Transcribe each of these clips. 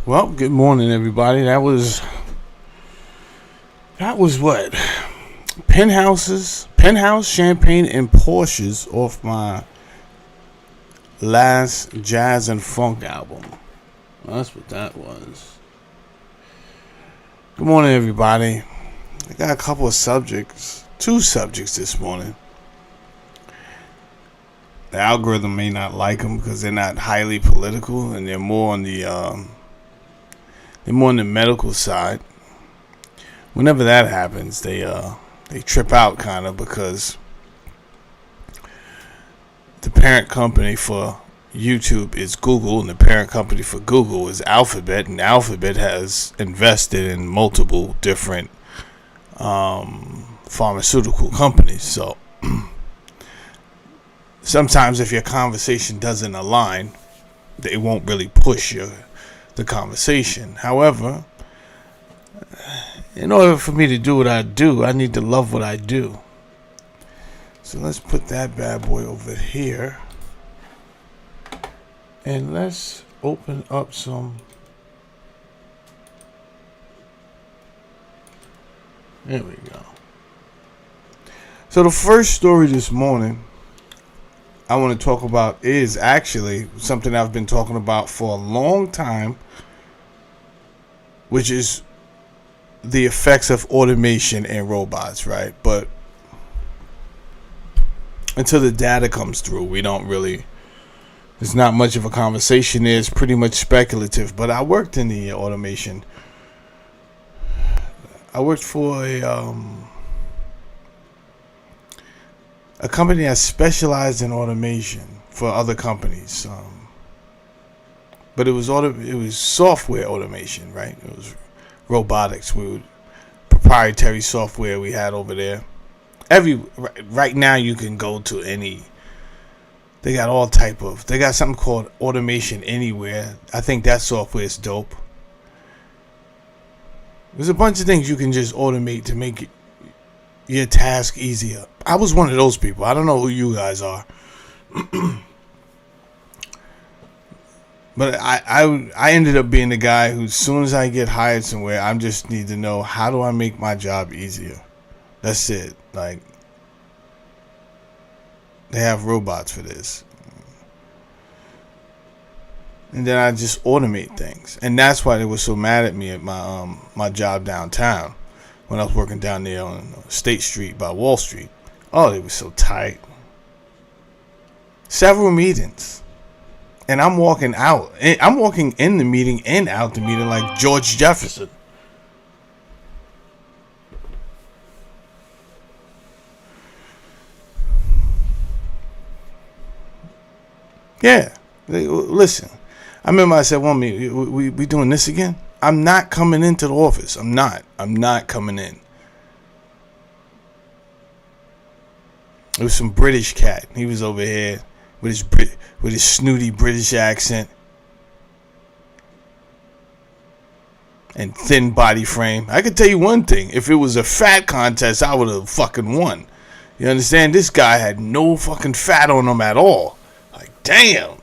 Well, good morning, everybody. That was what? Penthouse, Champagne, and Porsches off my last jazz and funk album. Well, that's what that was. Good morning, everybody. I got a couple of two subjects this morning. The algorithm may not like them because they're not highly political and they're more on the medical side. Whenever that happens, they trip out kind of because the parent company for YouTube is Google and the parent company for Google is Alphabet, and Alphabet has invested in multiple different pharmaceutical companies. So sometimes if your conversation doesn't align, they won't really push the conversation. However, in order for me to do what I do, I need to love what I do. So let's put that bad boy over here. And let's open up some. There we go. So the first story this morning I want to talk about is actually something I've been talking about for a long time, which is the effects of automation and robots, right? But until the data comes through, there's not much of a conversation there. It's pretty much speculative. But I worked in the automation. I worked for a company that specialized in automation for other companies. But it was software automation, right? It was robotics. Proprietary software we had over there. Right now you can go to any. They got they got something called Automation Anywhere. I think that software is dope. There's a bunch of things you can just automate to make your task easier. I was one of those people. I don't know who you guys are. But I ended up being the guy who, as soon as I get hired somewhere, I just need to know, how do I make my job easier? That's it. Like, they have robots for this. And then I just automate things. And that's why they were so mad at me at my job downtown when I was working down there on State Street by Wall Street. Oh, they were so tight. Several meetings. And I'm walking out. I'm walking in the meeting and out the meeting like George Jefferson. Yeah. Listen. I remember I said, one minute, we doing this again? I'm not coming into the office. I'm not coming in. It was some British cat. He was over here with his snooty British accent and thin body frame. I could tell you one thing. If it was a fat contest, I would have fucking won. You understand? This guy had no fucking fat on him at all. Like, damn.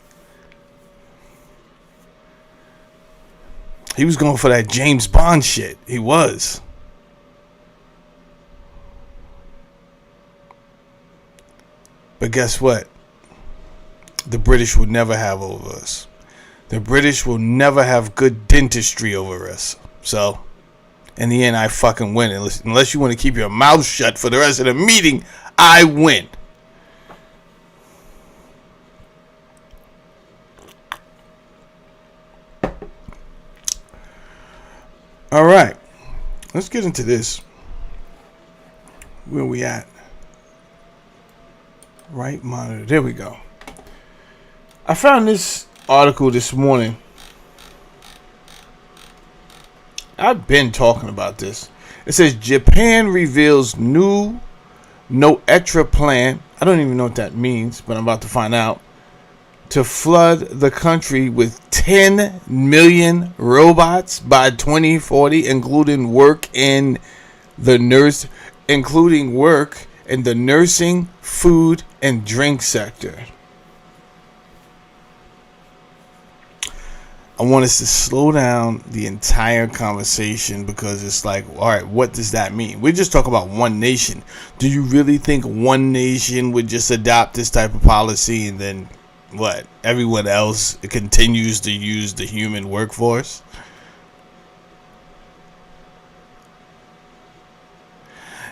He was going for that James Bond shit. He was. But guess what? The British would never have over us. The British will never have good dentistry over us. So, in the end, I fucking win. Unless you want to keep your mouth shut for the rest of the meeting, I win. All right. Let's get into this. Where we at? Right monitor. There we go. I found this article this morning. I've been talking about this. It says Japan reveals new no extra plan. I don't even know what that means, but I'm about to find out. To flood the country with 10 million robots by 2040, including work in the nursing, food, and drink sector. I want us to slow down the entire conversation because it's like, all right, what does that mean? We're just talking about one nation. Do you really think one nation would just adopt this type of policy and then what? Everyone else continues to use the human workforce?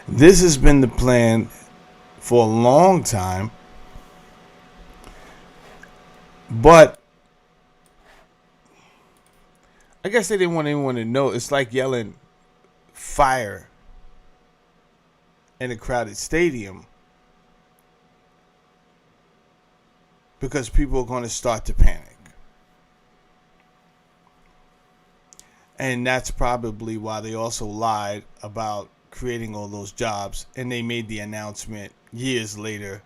This has been the plan for a long time, but I guess they didn't want anyone to know. It's like yelling fire in a crowded stadium because people are going to start to panic. And that's probably why they also lied about creating all those jobs. And they made the announcement years later.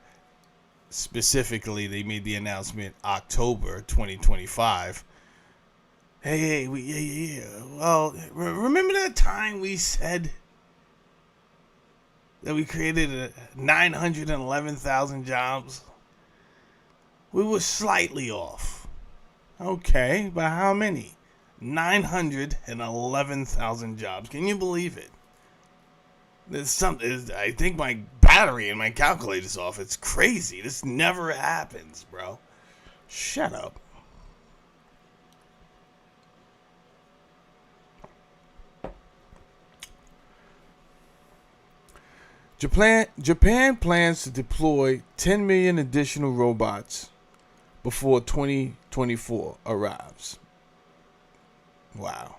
Specifically, they made the announcement October 2025. Hey, yeah. Well, remember that time we said that we created 911,000 jobs? We were slightly off. Okay, by how many? 911,000 jobs. Can you believe it? There's something. I think my battery in my calculator's off. It's crazy. This never happens, bro. Shut up. Japan plans to deploy 10 million additional robots before 2024 arrives. Wow.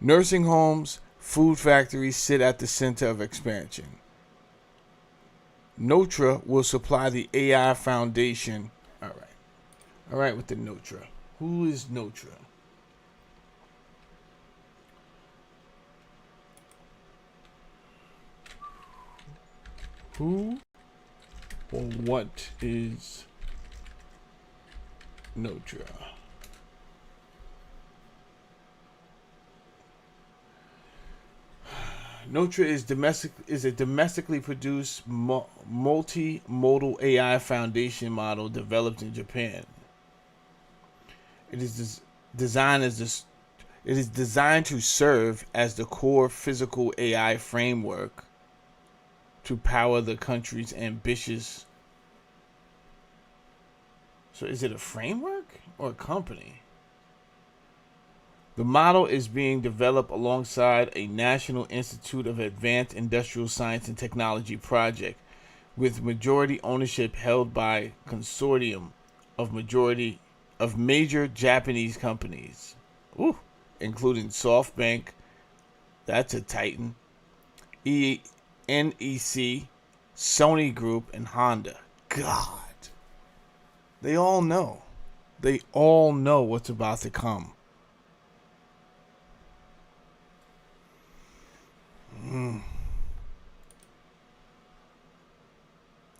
Nursing homes, food factories sit at the center of expansion. Notra will supply the AI foundation. All right with the Notra. Who is Notra? Who or what is Notra? Notra is a domestically produced multimodal AI foundation model developed in Japan. It is designed as this. It is designed to serve as the core physical AI framework to power the country's ambitious. So, is it a framework or a company? The model is being developed alongside a National Institute of Advanced Industrial Science and Technology project, with majority ownership held by a consortium of major Japanese companies, including SoftBank, that's a titan, NEC, Sony Group, and Honda. God, they all know. They all know what's about to come.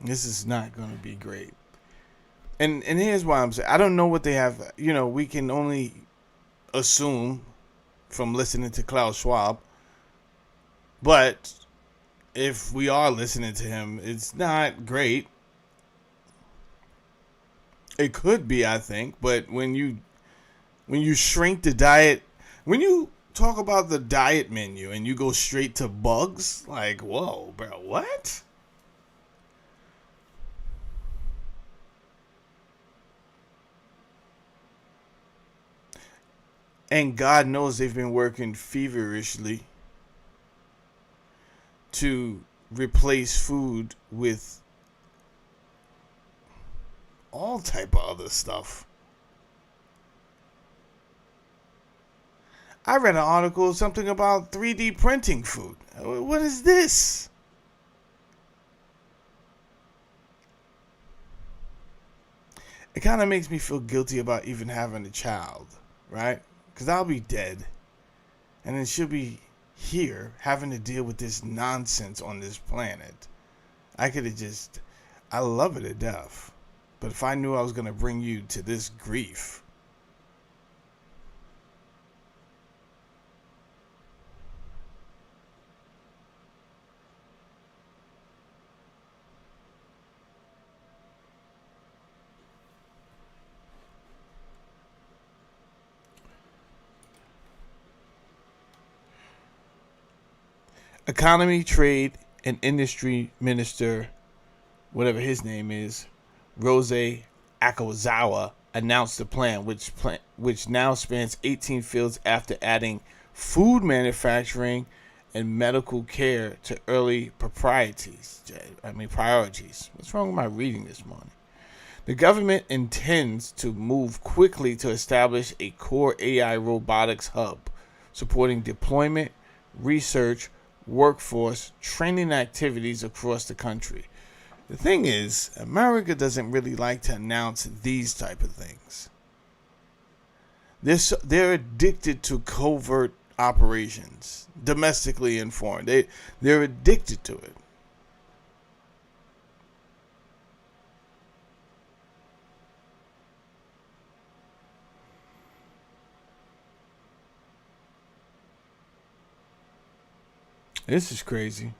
This is not going to be great. And here's why I'm saying I don't know what they have. We can only assume from listening to Klaus Schwab. But if we are listening to him, it's not great. It could be, I think, but when you shrink the diet, when you talk about the diet menu and you go straight to bugs, like, whoa, bro, what? And God knows they've been working feverishly to replace food with all type of other stuff. I read an article, something about 3D printing food. What is this? It kind of makes me feel guilty about even having a child, right? Because I'll be dead. And then she'll be here having to deal with this nonsense on this planet. I could have I love it to death. But if I knew I was going to bring you to this grief, Economy, Trade, and Industry Minister, whatever his name is, Rose Akazawa, announced the plan, which now spans 18 fields after adding food manufacturing and medical care to early priorities. What's wrong with my reading this morning? The government intends to move quickly to establish a core AI robotics hub, supporting deployment, research, workforce, training activities across the country. The thing is, America doesn't really like to announce these type of things. They're addicted to covert operations, domestically and foreign. They're addicted to it. This is crazy.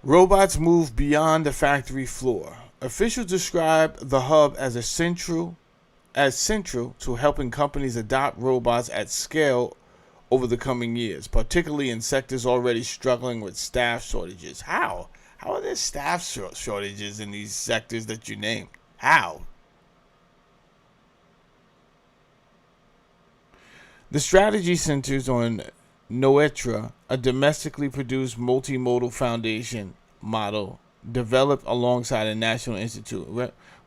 Robots move beyond the factory floor. Officials describe the hub as central to helping companies adopt robots at scale over the coming years, particularly in sectors already struggling with staff shortages. How? How are there staff shortages in these sectors that you named? How? The strategy centers on Noetra, a domestically produced multimodal foundation model developed alongside a national institute.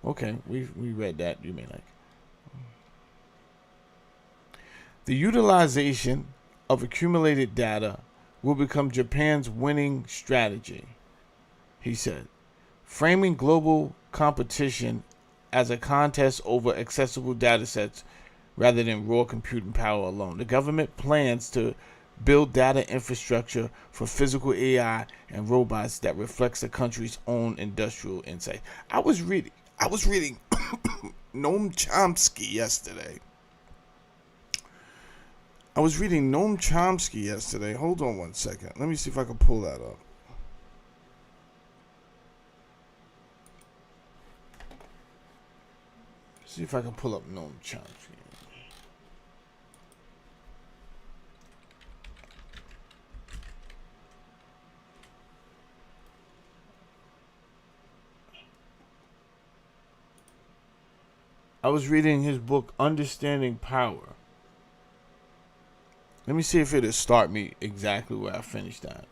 Okay, we read that. You may like. The utilization of accumulated data will become Japan's winning strategy, he said, framing global competition as a contest over accessible data sets rather than raw computing power alone. The government plans to build data infrastructure for physical AI and robots that reflects the country's own industrial insight. I was reading Noam Chomsky yesterday. Hold on one second. Let me see if I can pull that up. See if I can pull up Noam Chomsky. I was reading his book, Understanding Power. Let me see if it'll start me exactly where I finished that.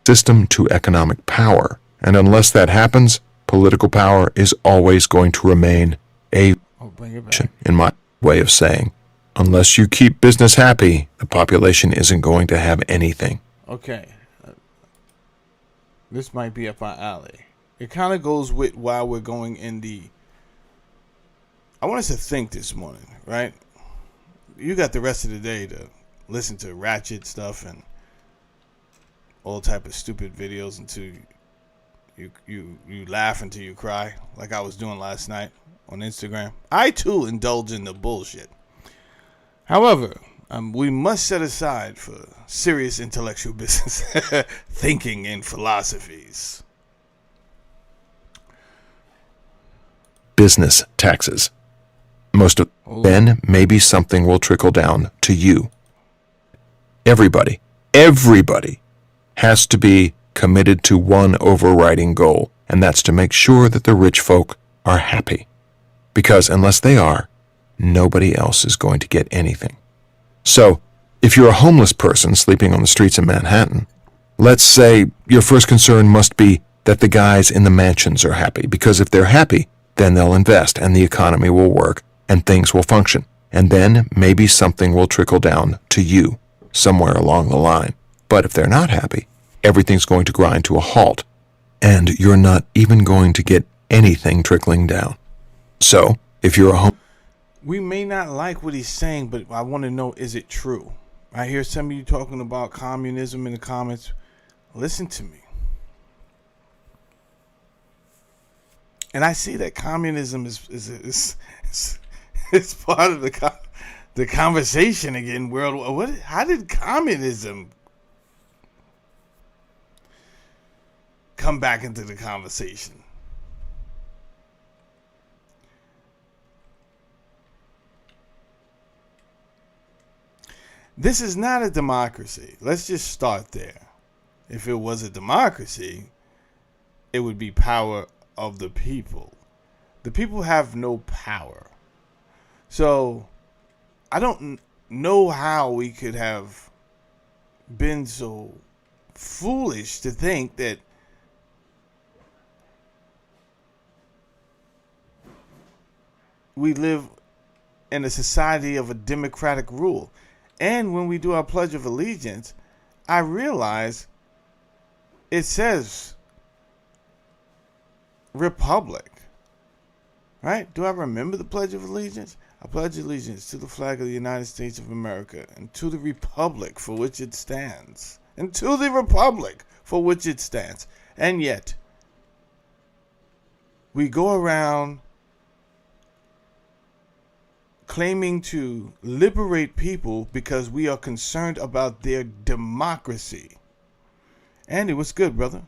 System to economic power. And unless that happens, political power is always going to remain in my way of saying. Unless you keep business happy, the population isn't going to have anything. Okay. This might be up our alley. It kind of goes with why we're going in the... I want us to think this morning, right? You got the rest of the day to listen to ratchet stuff and all type of stupid videos until you laugh until you cry, like I was doing last night on Instagram. I too indulge in the bullshit. However, we must set aside for serious intellectual business, thinking and philosophies. Business taxes. Most of then maybe something will trickle down to you. Everybody has to be committed to one overriding goal, and that's to make sure that the rich folk are happy. Because unless they are, nobody else is going to get anything. So, if you're a homeless person sleeping on the streets of Manhattan, let's say your first concern must be that the guys in the mansions are happy, because if they're happy, then they'll invest and the economy will work and things will function. And then maybe something will trickle down to you somewhere along the line. But if they're not happy, everything's going to grind to a halt, and you're not even going to get anything trickling down. So, if you're a we may not like what he's saying, but I want to know, is it true? I hear some of you talking about communism in the comments. Listen to me. And I see that communism is part of the conversation again. How did communism come back into the conversation? This is not a democracy. Let's just start there. If it was a democracy, it would be power of the people. The people have no power. So I don't know how we could have been so foolish to think that we live in a society of a democratic rule. And when we do our Pledge of Allegiance, I realize it says Republic. Right? Do I remember the Pledge of Allegiance? I pledge allegiance to the flag of the United States of America and to the republic for which it stands. And to the republic for which it stands. And yet, we go around claiming to liberate people because we are concerned about their democracy. Andy, what's good, brother?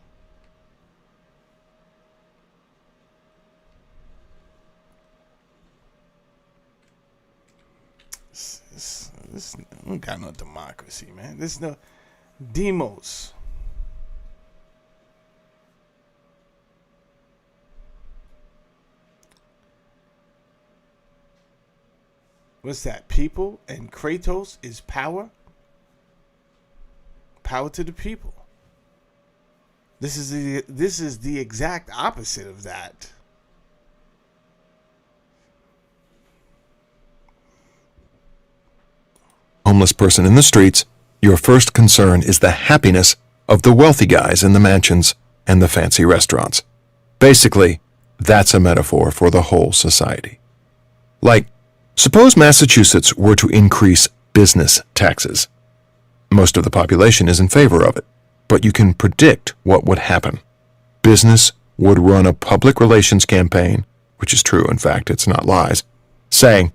This we got no democracy, man. There's no demos. What's that? People and Kratos is power. Power to the people. This is the exact opposite of that. Homeless person in the streets, your first concern is the happiness of the wealthy guys in the mansions and the fancy restaurants. Basically, that's a metaphor for the whole society. Like, suppose Massachusetts were to increase business taxes. Most of the population is in favor of it, but you can predict what would happen. Business would run a public relations campaign, which is true, in fact, it's not lies, saying,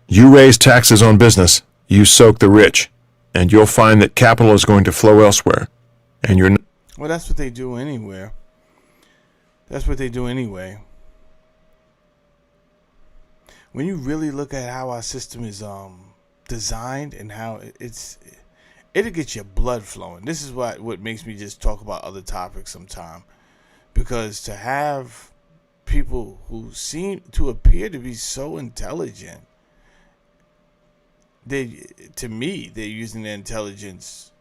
you raise taxes on business, you soak the rich, and you'll find that capital is going to flow elsewhere. And you're Well, that's what they do anywhere. That's what they do anyway. When you really look at how our system is designed and how it'll get your blood flowing. This is what makes me just talk about other topics sometime. Because to have people who seem to appear to be so intelligent, to me, they're using their intelligence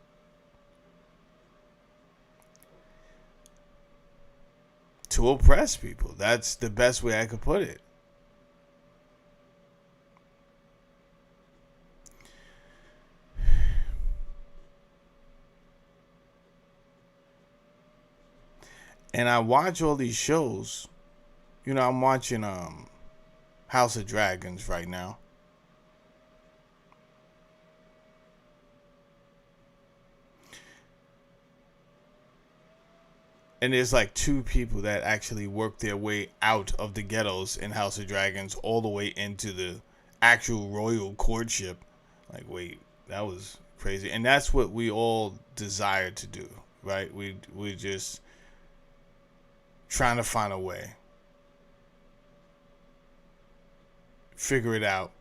to oppress people. That's the best way I could put it. And I watch all these shows. You know, I'm watching House of Dragons right now. And there's like two people that actually work their way out of the ghettos in House of Dragons all the way into the actual royal courtship. Like, wait, that was crazy. And that's what we all desire to do, right? We just trying to find a way. Figure it out.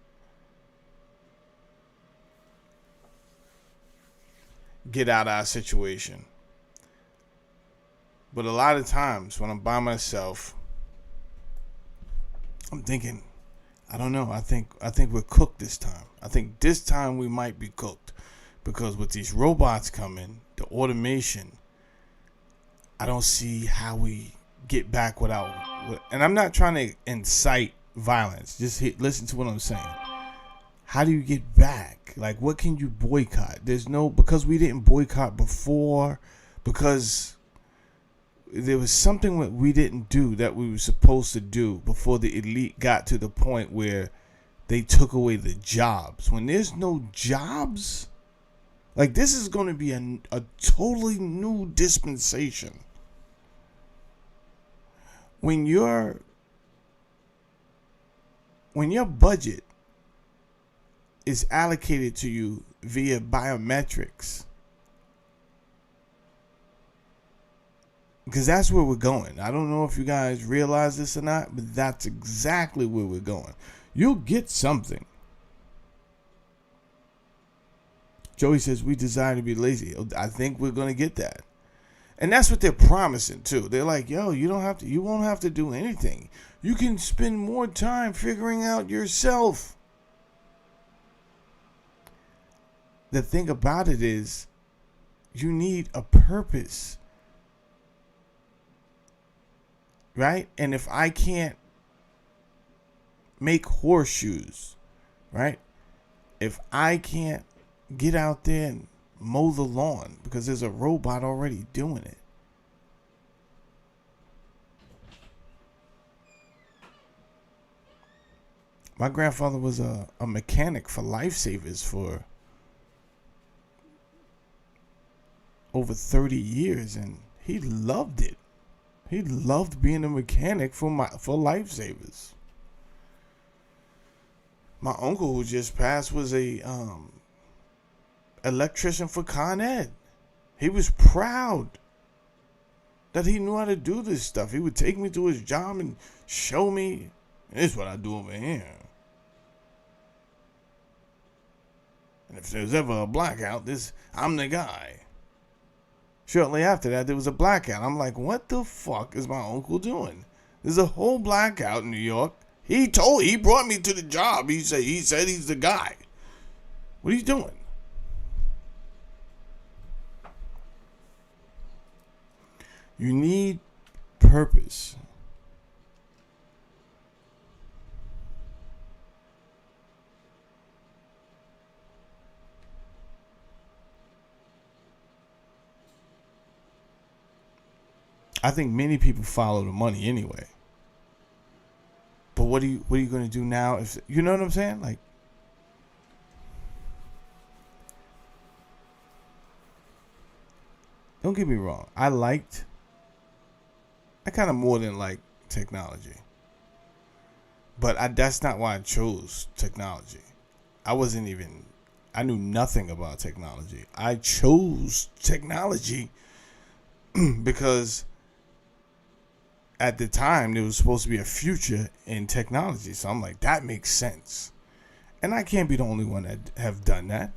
Get out of our situation. But a lot of times when I'm by myself, I'm thinking, I don't know. I think we're cooked this time. I think this time we might be cooked. Because with these robots coming, the automation, I don't see how we get back without. And I'm not trying to incite violence. Just listen to what I'm saying. How do you get back? Like, what can you boycott? Because we didn't boycott before, because there was something that we didn't do that we were supposed to do before the elite got to the point where they took away the jobs. When there's no jobs, like, this is going to be a totally new dispensation. When your budget is allocated to you via biometrics, because that's where we're going. I don't know if you guys realize this or not, but that's exactly where we're going. You'll get something. Joey says we desire to be lazy. I think we're gonna get that. And that's what they're promising too. They're like, yo, you won't have to do anything. You can spend more time figuring out yourself. The thing about it is, you need a purpose. Right? And if I can't make horseshoes, right? If I can't get out there and mow the lawn because there's a robot already doing it. My grandfather was a mechanic for lifesavers for over 30 years, and he loved it. He loved being a mechanic for lifesavers. My uncle who just passed was a electrician for Con Ed. He was proud that he knew how to do this stuff. He would take me to his job and show me, this is what I do over here. And if there's ever a blackout, I'm the guy. Shortly after that, there was a blackout. I'm like, what the fuck is my uncle doing? There's a whole blackout in New York. He brought me to the job. He said he's the guy. What are you doing? You need purpose. I think many people follow the money anyway. But what are you going to do now? If you know what I'm saying? Like, don't get me wrong. I kind of more than like technology. But that's not why I chose technology. I knew nothing about technology. I chose technology because at the time there was supposed to be a future in technology. So I'm like, that makes sense. And I can't be the only one that have done that.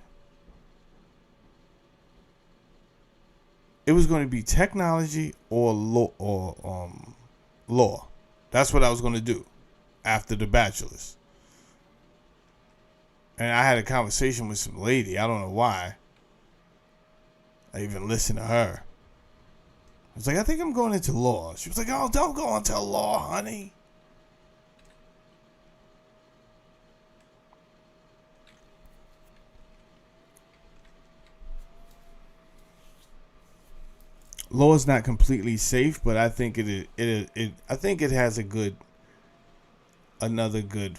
It was going to be technology or law. That's what I was going to do after the bachelor's. And I had a conversation with some lady. I don't know why. I even listened to her. I was like, I think I'm going into law. She was like, oh, don't go into law, honey. Law is not completely safe, but I think I think it has another good.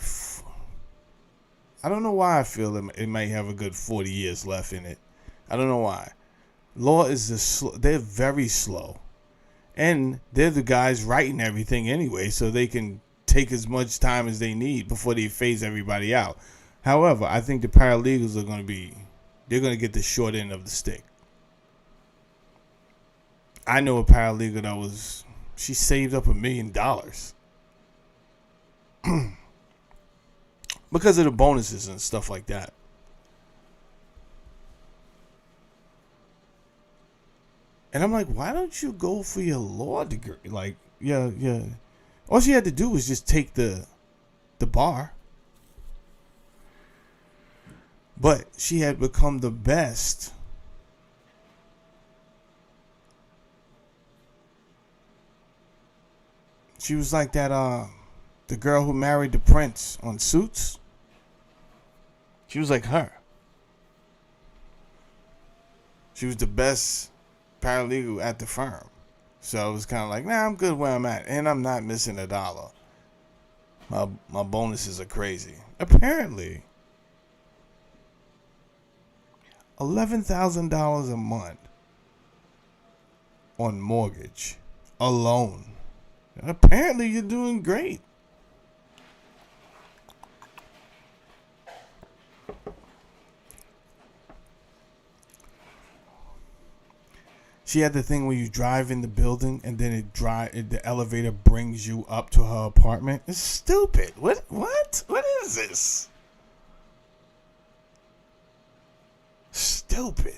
I don't know why I feel it might have a good 40 years left in it. I don't know why. Law is they're very slow. And they're the guys writing everything anyway, so they can take as much time as they need before they phase everybody out. However, I think the paralegals they're going to get the short end of the stick. I know a paralegal that she saved up $1 million. Because of the bonuses and stuff like that. And I'm like, why don't you go for your law degree? Like, yeah. All she had to do was just take the bar. But she had become the best. She was like that, the girl who married the prince on Suits. She was like her. She was the best paralegal at the firm. So I was kind of like, nah, I'm good where I'm at. And I'm not missing $1. My bonuses are crazy. Apparently, $11,000 a month on mortgage alone. Apparently, you're doing great. She had the thing where you drive in the building and then the elevator brings you up to her apartment. It's stupid. What is this? Stupid. stupid.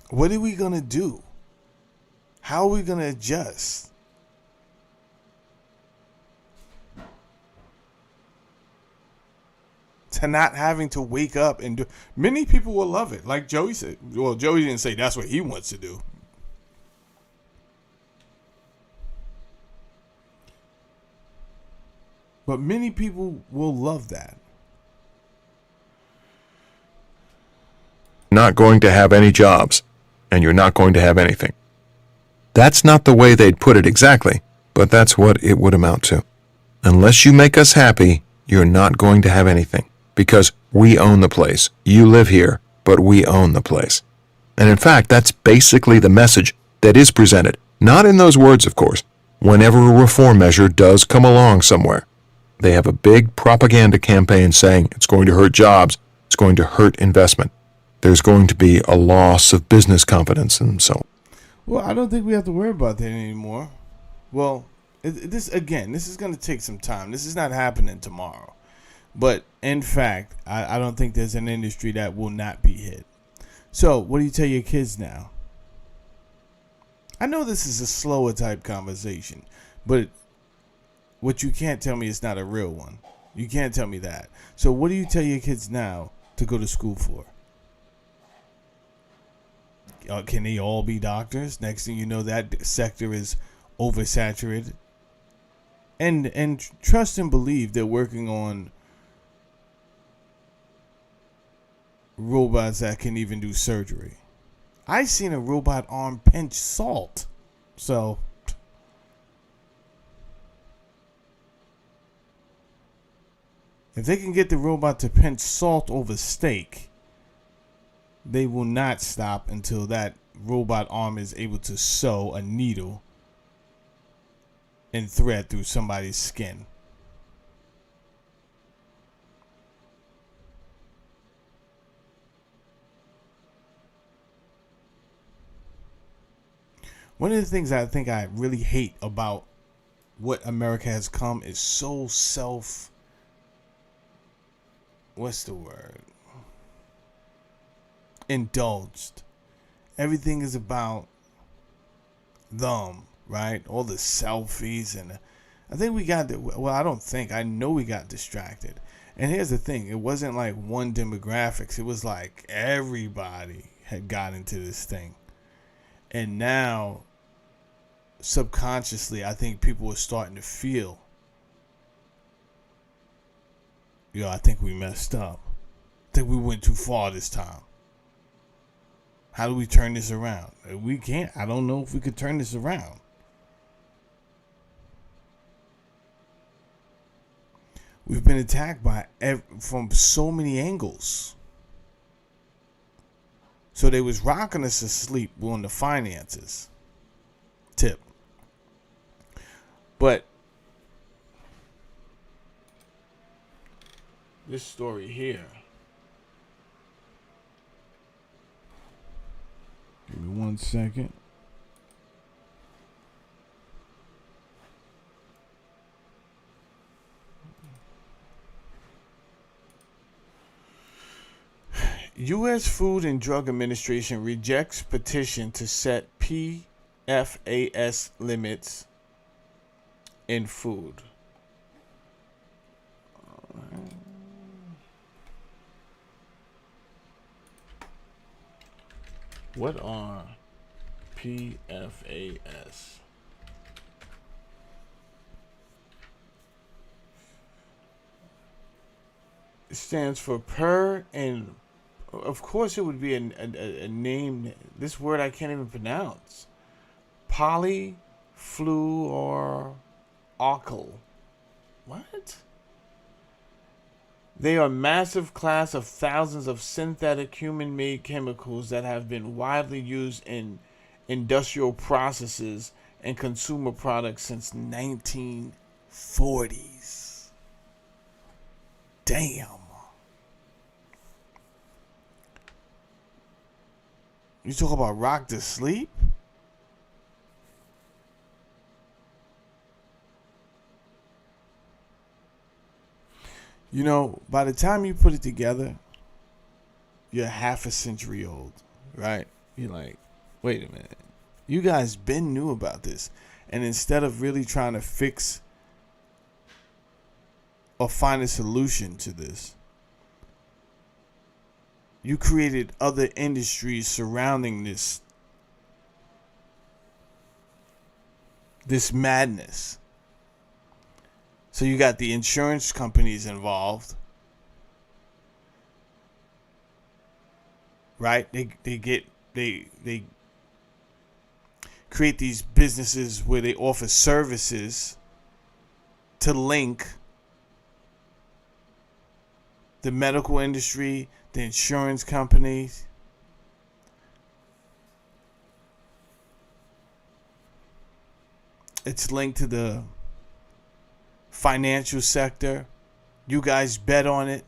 What are we going to do? How are we going to adjust? To not having to wake up and do. Many people will love it. Like Joey said. Well, Joey didn't say that's what he wants to do. But many people will love that. Not going to have any jobs, and you're not going to have anything. That's not the way they'd put it exactly, but that's what it would amount to. Unless you make us happy, you're not going to have anything, because we own the place. You live here, but we own the place. And in fact, that's basically the message that is presented, not in those words, of course, whenever a reform measure does come along somewhere. They have a big propaganda campaign saying it's going to hurt jobs, it's going to hurt investment. There's going to be a loss of business confidence and so on. Well, I don't think we have to worry about that anymore. Well, this is going to take some time. This is not happening tomorrow. But in fact, I don't think there's an industry that will not be hit. So, what do you tell your kids now? I know this is a slower type conversation, but what you can't tell me is not a real one. You can't tell me that. So, what do you tell your kids now to go to school for? Can they all be doctors? Next thing you know, that sector is oversaturated. And trust and believe they're working on robots that can even do surgery. I seen a robot arm pinch salt. So if they can get the robot to pinch salt over steak, they will not stop until that robot arm is able to sew a needle and thread through somebody's skin. One of the things I think I really hate about what America has come is so what's the word? Indulged. Everything is about them, right? All the selfies, and I think we got I know we got distracted. And here's the thing, it wasn't like one demographics, it was like everybody had got into this thing. And now subconsciously I think people are starting to feel, I think we messed up. I think we went too far this time. How do we turn this around? We can't. I don't know if we could turn this around. We've been attacked from so many angles. So they was rocking us to sleep on the finances tip. But this story here. Give me 1 second. U.S. Food and Drug Administration rejects petition to set PFAS limits in food. What are PFAS? It stands for per, and of course it would be a name. This word I can't even pronounce. Polyfluoroalkyl. What? They are a massive class of thousands of synthetic human-made chemicals that have been widely used in industrial processes and consumer products since 1940s. Damn. You talk about rock to sleep? By the time you put it together, you're half a century old, right? You're like, wait a minute. You guys been knew about this. And instead of really trying to fix or find a solution to this, you created other industries surrounding this madness. So you got the insurance companies involved, right? They create these businesses where they offer services to link the medical industry, the insurance companies. It's linked to the financial sector. You guys bet on it.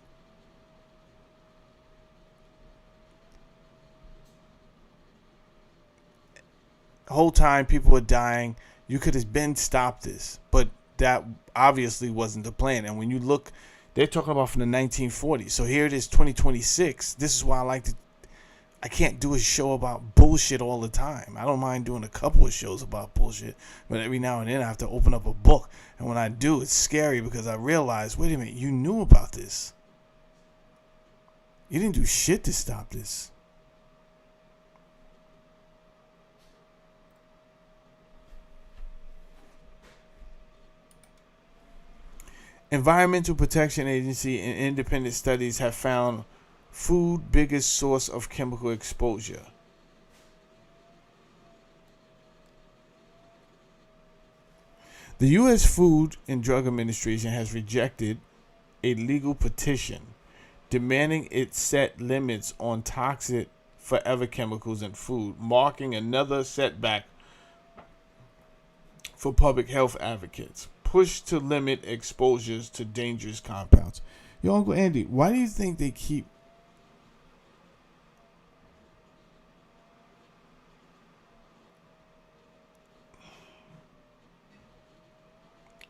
The whole time people were dying. You could have been stopped this, but that obviously wasn't the plan. And when you look, they're talking about from the 1940s. So here it is, 2026. This is why I can't do a show about bullshit all the time. I don't mind doing a couple of shows about bullshit, but every now and then I have to open up a book. And when I do, it's scary because I realize, wait a minute, you knew about this. You didn't do shit to stop this. Environmental Protection Agency and independent studies have found food biggest source of chemical exposure. The U.S. Food and Drug Administration has rejected a legal petition demanding it set limits on toxic forever chemicals in food, marking another setback for public health advocates. Push to limit exposures to dangerous compounds. Yo, Uncle Andy, why do you think they keep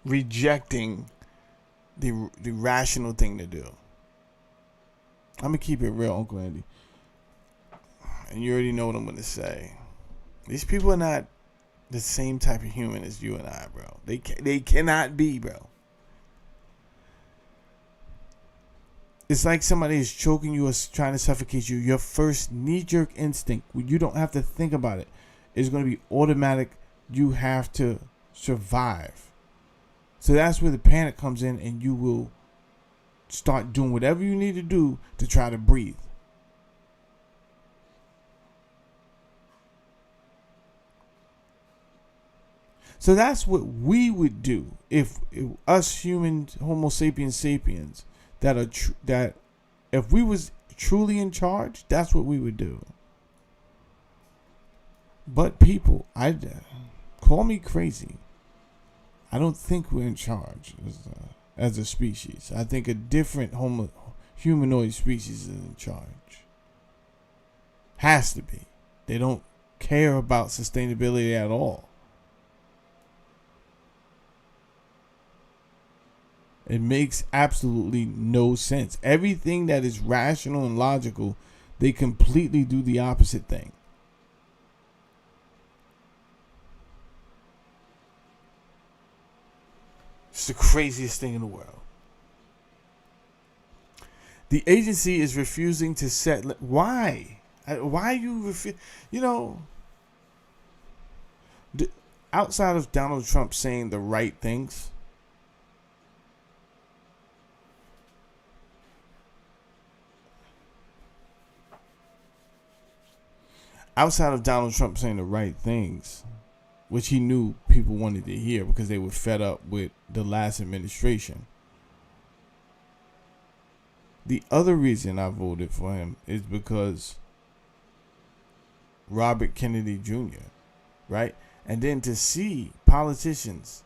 rejecting the rational thing to do? I'm gonna keep it real, Uncle Andy, and you already know what I'm gonna say. These people are not the same type of human as you and I, bro. They cannot be, bro. It's like somebody is choking you or trying to suffocate you. Your first knee-jerk instinct, you don't have to think about it, is going to be automatic. You have to survive. So that's where the panic comes in, and you will start doing whatever you need to do to try to breathe. So that's what we would do if us humans, Homo sapiens sapiens, that if we was truly in charge, that's what we would do. But people, call me crazy. I don't think we're in charge as a species. I think a different humanoid species is in charge. Has to be. They don't care about sustainability at all. It makes absolutely no sense. Everything that is rational and logical, they completely do the opposite thing. It's the craziest thing in the world. The agency is refusing to set... Why? Why you refuse? Outside of Donald Trump saying the right things... Outside of Donald Trump saying the right things, which he knew people wanted to hear because they were fed up with the last administration. The other reason I voted for him is because Robert Kennedy Jr., right? And then to see politicians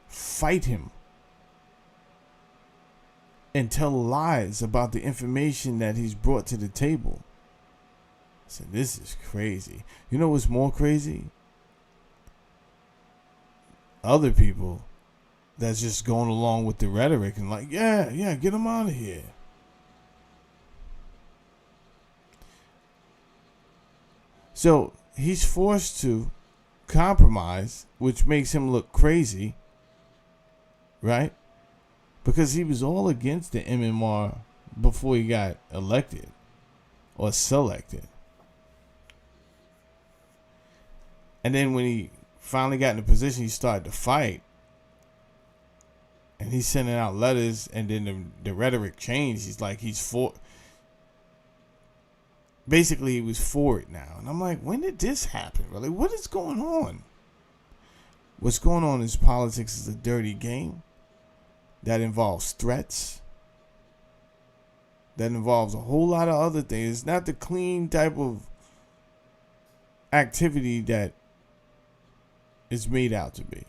fight him and tell lies about the information that he's brought to the table. So this is crazy. You know what's more crazy? Other people that's just going along with the rhetoric and like, yeah, get him out of here. So he's forced to compromise, which makes him look crazy, right? Because he was all against the MMR before he got elected or selected. And then when he finally got in a position, he started to fight. And he's sending out letters, and then the rhetoric changed. He's for. Basically, he was for it now. And I'm like, when did this happen? Really? What is going on? What's going on is politics is a dirty game that involves threats, that involves a whole lot of other things. It's not the clean type of activity that it's made out to be.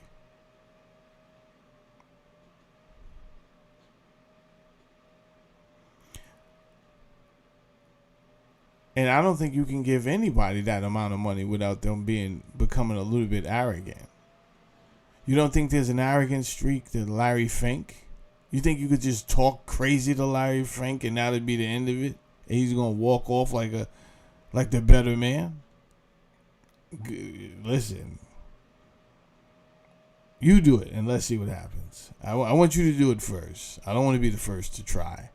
And I don't think you can give anybody that amount of money without them becoming a little bit arrogant. You don't think there's an arrogant streak to Larry Fink? You think you could just talk crazy to Larry Fink and that'd be the end of it? And he's gonna walk off like the better man? Listen, you do it and let's see what happens. I want you to do it first. I don't want to be the first to try.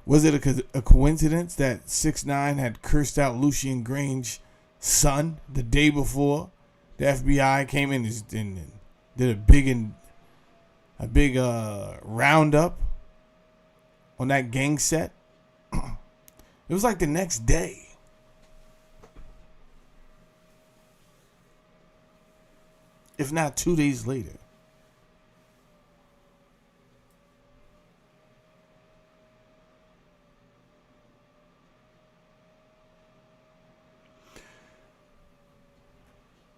Was it a coincidence that 6ix9ine had cursed out Lucian Grange's son the day before the FBI came in and did a big roundup on that gang set? It was like the next day. If not 2 days later.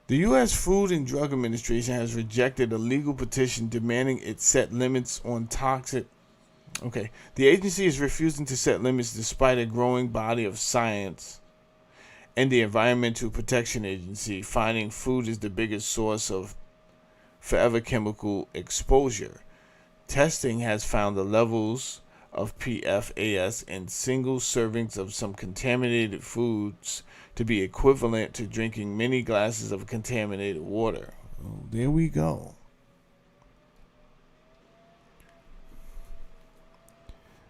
The U.S. Food and Drug Administration has rejected a legal petition demanding it set limits on toxic. The agency is refusing to set limits despite a growing body of science and the Environmental Protection Agency finding food is the biggest source of forever chemical exposure. Testing has found the levels of PFAS in single servings of some contaminated foods to be equivalent to drinking many glasses of contaminated water. Oh, there we go.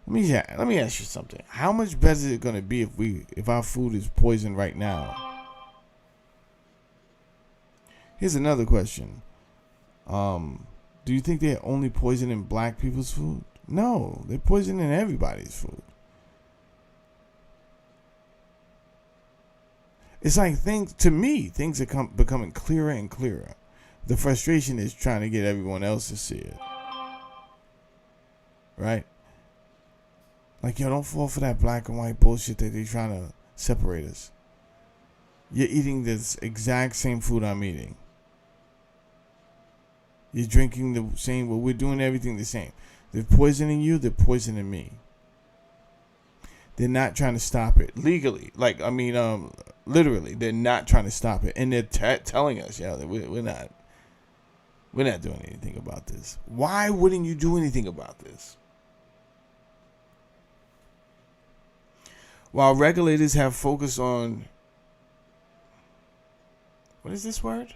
Let me ask you something. How much better is it going to be if our food is poisoned right now? Here's another question. Do you think they're only poisoning black people's food? No, they're poisoning everybody's food. It's like things are becoming clearer and clearer. The frustration is trying to get everyone else to see it. Right? Like, yo, don't fall for that black and white bullshit that they're trying to separate us. You're eating this exact same food I'm eating. You're drinking the same, well, we're doing everything the same. They're poisoning you, they're poisoning me. They're not trying to stop it legally. Literally, they're not trying to stop it. And they're telling us, yeah, we're not doing anything about this. Why wouldn't you do anything about this? While regulators have focused on, what is this word?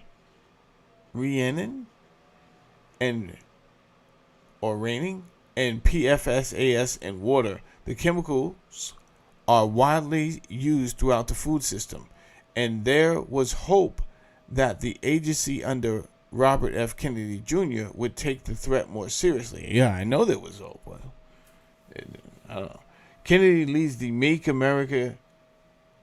Raining and PFAS in water. The chemicals are widely used throughout the food system, and there was hope that the agency under Robert F. Kennedy Jr. would take the threat more seriously. Yeah, I know there was hope. Well, I don't know. Kennedy leads the Make America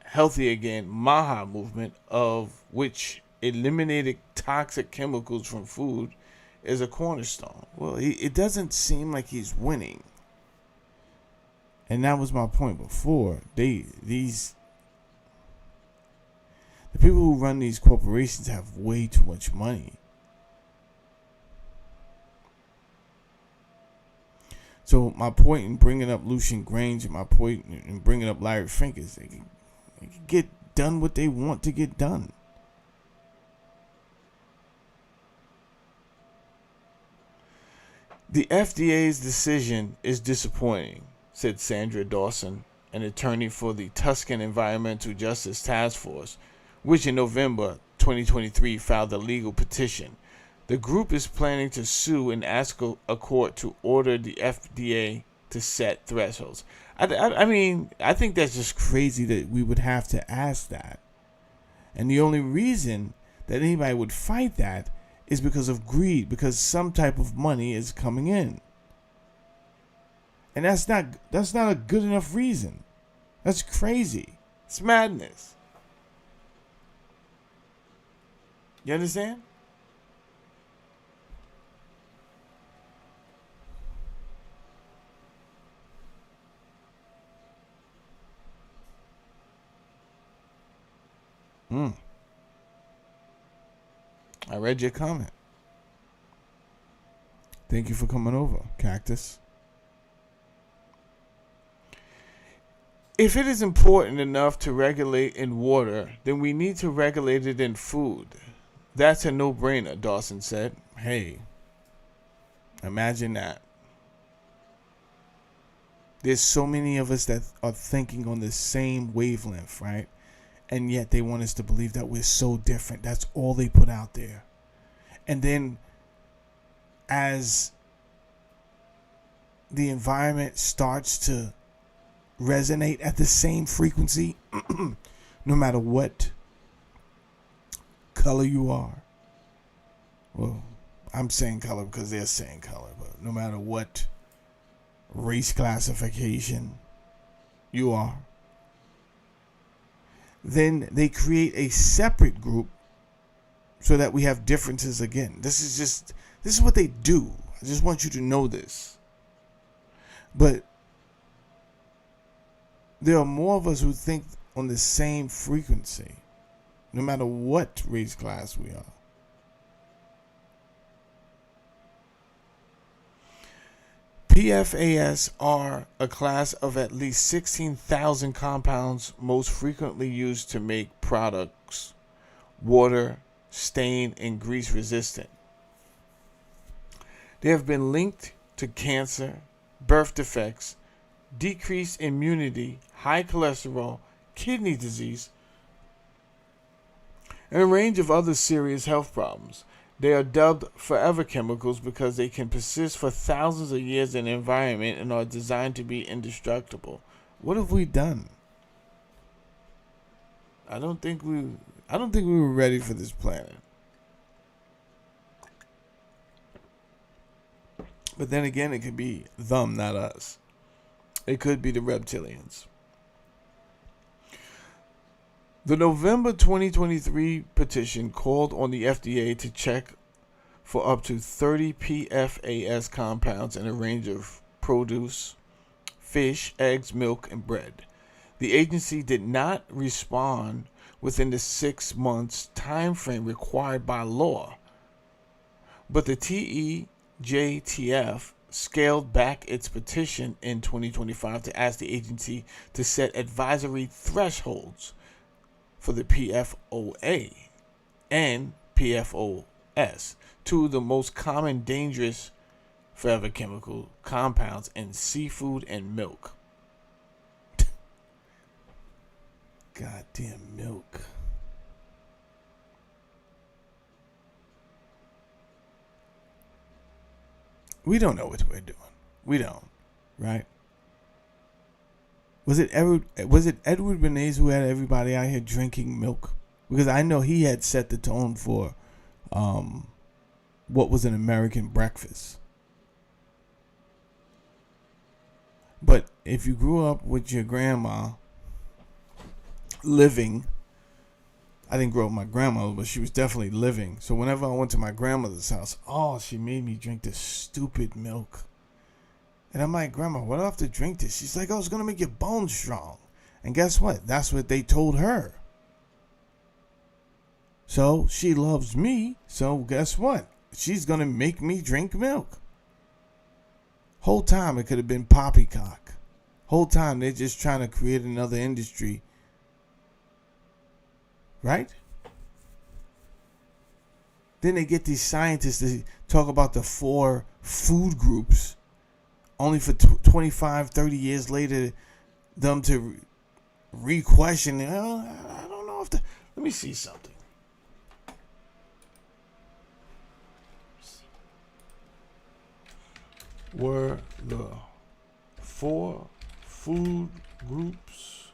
Healthy Again MAHA movement, of which eliminating toxic chemicals from food is a cornerstone. Well, it doesn't seem like he's winning. And that was my point before. The people who run these corporations have way too much money. So my point in bringing up Lucian Grange and my point in bringing up Larry Fink is they can get done what they want to get done. The FDA's decision is disappointing, said Sandra Dawson, an attorney for the Tuscan Environmental Justice Task Force, which in November 2023 filed a legal petition. The group is planning to sue and ask a court to order the FDA to set thresholds. I mean, I think that's just crazy that we would have to ask that. And the only reason that anybody would fight that is because of greed, because some type of money is coming in. And that's not a good enough reason. That's crazy. It's madness. You understand? I read your comment. Thank you for coming over, Cactus. If it is important enough to regulate in water, then we need to regulate it in food. That's a no-brainer, Dawson said. Hey, imagine that. There's so many of us that are thinking on the same wavelength, right? And yet they want us to believe that we're so different. That's all they put out there. And then as the environment starts to resonate at the same frequency, no matter what color you are. Well, I'm saying color because they're saying color, but no matter what race classification you are, then they create a separate group so that we have differences again. This is what they do. I just want you to know this. But there are more of us who think on the same frequency, no matter what race class we are. PFAS are a class of at least 16,000 compounds most frequently used to make products water, stain, and grease resistant. They have been linked to cancer, birth defects, decreased immunity, high cholesterol, kidney disease, and a range of other serious health problems. They are dubbed forever chemicals because they can persist for thousands of years in the environment and are designed to be indestructible. What have we done? I don't think we were ready for this planet. But then again, it could be them, not us. It could be the reptilians. The November 2023 petition called on the FDA to check for up to 30 PFAS compounds in a range of produce, fish, eggs, milk, and bread. The agency did not respond within the 6 months time frame required by law, but the TEJTF scaled back its petition in 2025 to ask the agency to set advisory thresholds for the PFOA and PFOS, two of the most common dangerous forever chemical compounds in seafood and milk. Goddamn milk. We don't know what we're doing. We don't, right? Was it Edward Bernays who had everybody out here drinking milk? Because I know he had set the tone for what was an American breakfast. But if you grew up with your grandma living, I didn't grow up with my grandmother, but she was definitely living. So whenever I went to my grandmother's house, she made me drink this stupid milk. And I'm like, Grandma, why do I have to drink this? She's like, it's going to make your bones strong. And guess what? That's what they told her. So she loves me. So guess what? She's going to make me drink milk. Whole time it could have been poppycock. Whole time they're just trying to create another industry right? Then they get these scientists to talk about the 4 food groups, only for 25, 30 years later, them to re-question. I don't know if let me see something. Were the 4 food groups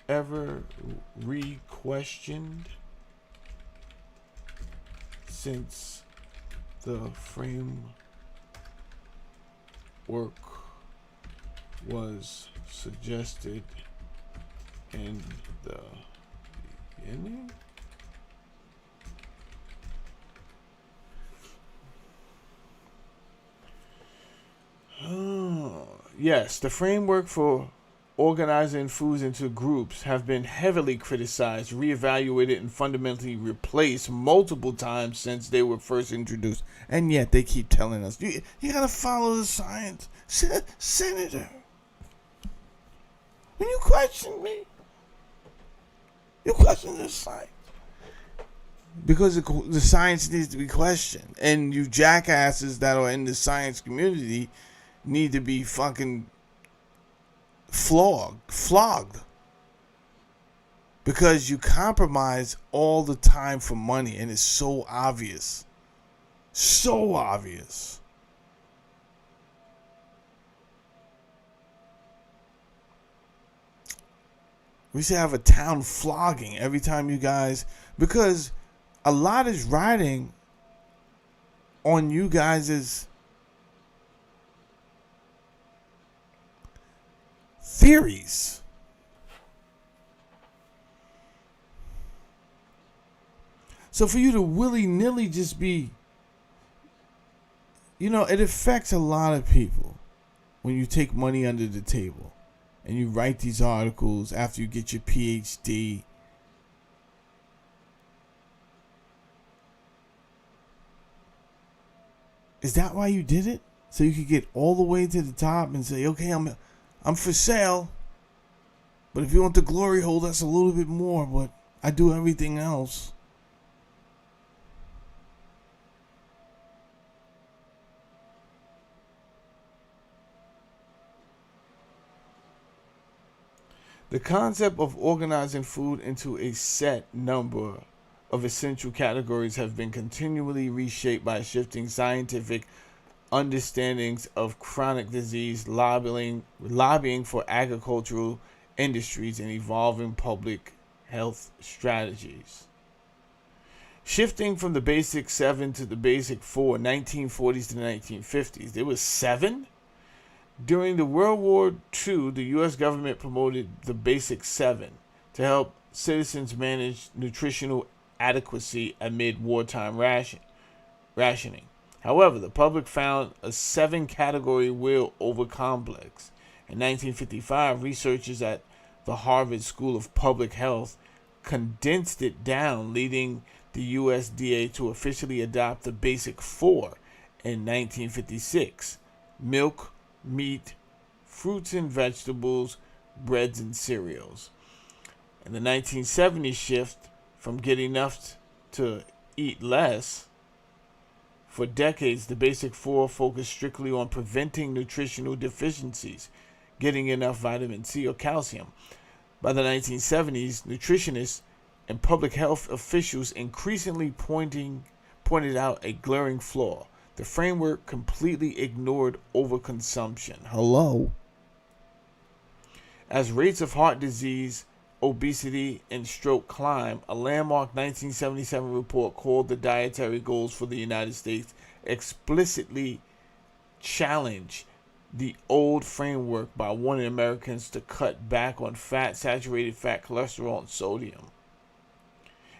ever re-questioned since the framework was suggested in the beginning? Oh, yes, the framework for organizing foods into groups have been heavily criticized, reevaluated, and fundamentally replaced multiple times since they were first introduced. And yet they keep telling us, you gotta follow the science. Senator, when you question me, you question the science. Because the science needs to be questioned. And you jackasses that are in the science community need to be fucking flogged. Because you compromise all the time for money, and it's so obvious. So obvious. We should have a town flogging every time you guys, because a lot is riding on you guys' theories. So for you to willy-nilly just be, it affects a lot of people when you take money under the table and you write these articles after you get your PhD. Is that why you did it? So you could get all the way to the top and say, okay, I'm for sale. But if you want the glory hole, that's a little bit more, but I do everything else. The concept of organizing food into a set number of essential categories have been continually reshaped by shifting scientific understandings of chronic disease, lobbying for agricultural industries, and evolving public health strategies. Shifting from the basic 7 to the basic 4, 1940s to the 1950s. There was 7? During the World War II, the U.S. government promoted the basic 7 to help citizens manage nutritional adequacy amid wartime rationing. However, the public found a 7-category wheel overcomplex. In 1955, researchers at the Harvard School of Public Health condensed it down, leading the USDA to officially adopt the basic 4 in 1956. Milk, meat, fruits and vegetables, breads and cereals. In the 1970s shift from get enough to eat less, for decades the basic 4 focused strictly on preventing nutritional deficiencies, getting enough vitamin C or calcium. By the 1970s, nutritionists and public health officials increasingly pointed out a glaring flaw. The framework completely ignored overconsumption. Hello? As rates of heart disease, obesity, and stroke climb, a landmark 1977 report called the Dietary Goals for the United States explicitly challenged the old framework by wanting Americans to cut back on fat, saturated fat, cholesterol, and sodium.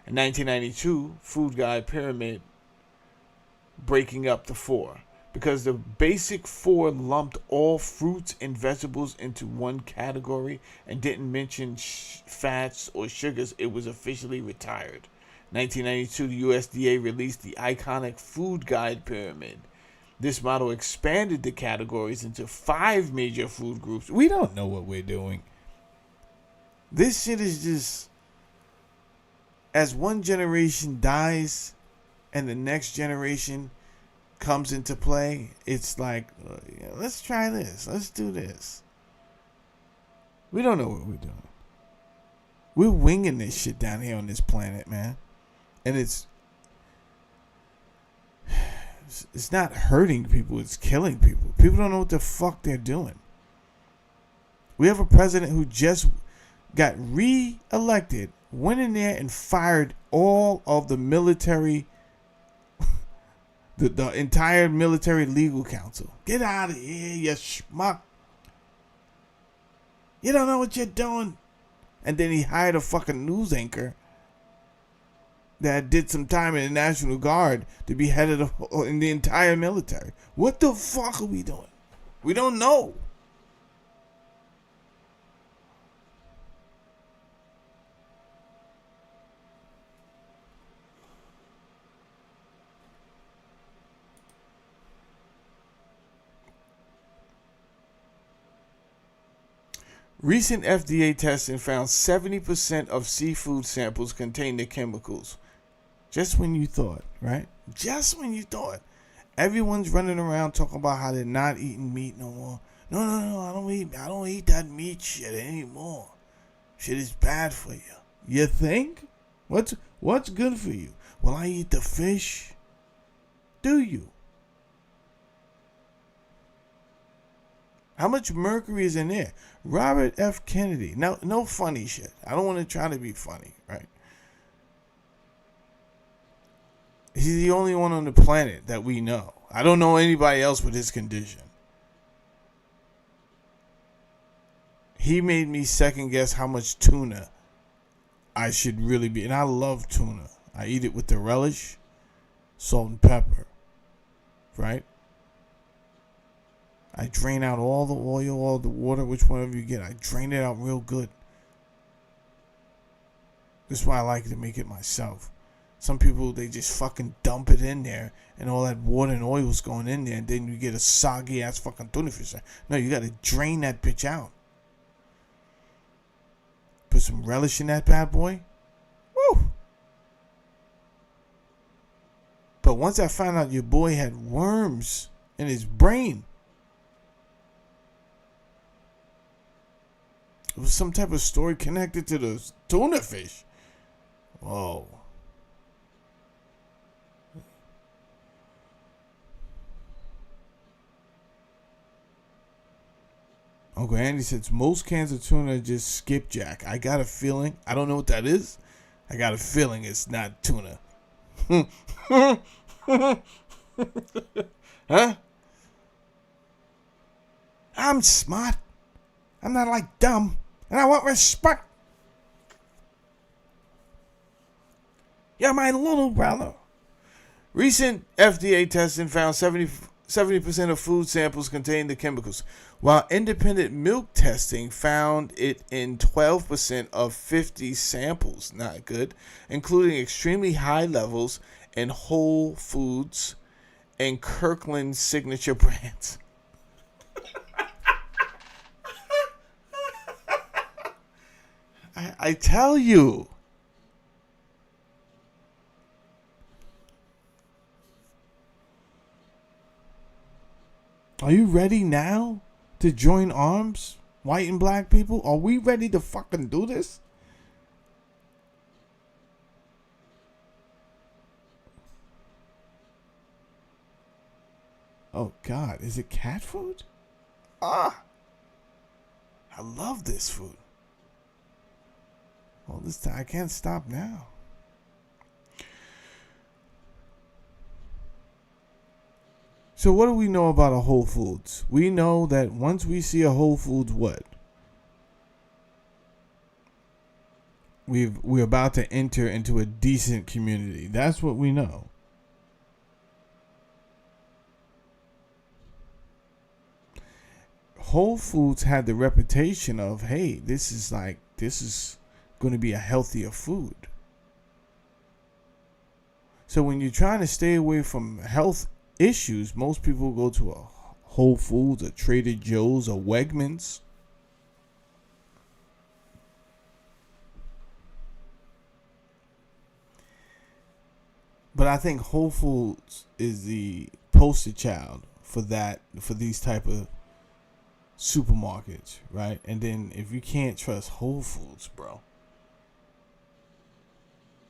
In 1992, Food Guide Pyramid breaking up the 4, because the basic 4 lumped all fruits and vegetables into one category and didn't mention fats or sugars. It was officially retired. 1992, the USDA released the iconic Food Guide Pyramid. This model expanded the categories into 5 major food groups. We don't know what we're doing. This shit is just, as one generation dies and the next generation comes into play, it's like, let's try this. Let's do this. We don't know what we're doing. We're winging this shit down here on this planet, man. And it's not hurting people, it's killing people. People don't know what the fuck they're doing. We have a president who just got re-elected, went in there and fired all of the military, the entire military legal council. Get out of here, you schmuck. You don't know what you're doing. And then he hired a fucking news anchor that did some time in the National Guard to be head of in the entire military. What the fuck are we doing? We don't know. Recent FDA testing found 70% of seafood samples contain the chemicals. Just when you thought, right? Just when you thought. Everyone's running around talking about how they're not eating meat no more. No, I don't eat that meat shit anymore. Shit is bad for you. You think? What's good for you? Well, I eat the fish. Do you? How much mercury is in there? Robert F. Kennedy. Now, no funny shit. I don't want to try to be funny, right? He's the only one on the planet that we know. I don't know anybody else with his condition. He made me second guess how much tuna I should really be. And I love tuna. I eat it with the relish, salt and pepper, right? I drain out all the oil, all the water, which whatever you get. I drain it out real good. That's why I like to make it myself. Some people, they just fucking dump it in there and all that water and oil's going in there and then you get a soggy ass fucking tuna fish. No, you gotta drain that bitch out. Put some relish in that bad boy. Woo! But once I found out your boy had worms in his brain, it was some type of story connected to the tuna fish. Whoa. Uncle Andy says most cans of tuna are just skipjack. I got a feeling. I don't know what that is. I got a feeling it's not tuna. Huh? I'm smart. I'm not like dumb. And I want respect. You're my little brother. Recent FDA testing found 70% of food samples contain the chemicals, while independent milk testing found it in 12% of 50 samples. Not good. Including extremely high levels in Whole Foods and Kirkland signature brands. I tell you. Are you ready now to join arms, white and black people? Are we ready to fucking do this? Oh God, is it cat food? I love this food. All this time, I can't stop now. So what do we know about a Whole Foods? We know that once we see a Whole Foods, what? We're about to enter into a decent community. That's what we know. Whole Foods had the reputation of, hey, this is going to be a healthier food. So when you're trying to stay away from health issues, most people go to a Whole Foods, a Trader Joe's, or Wegmans. But I think Whole Foods is the poster child for that, for these type of supermarkets, right? And then if you can't trust Whole Foods, bro,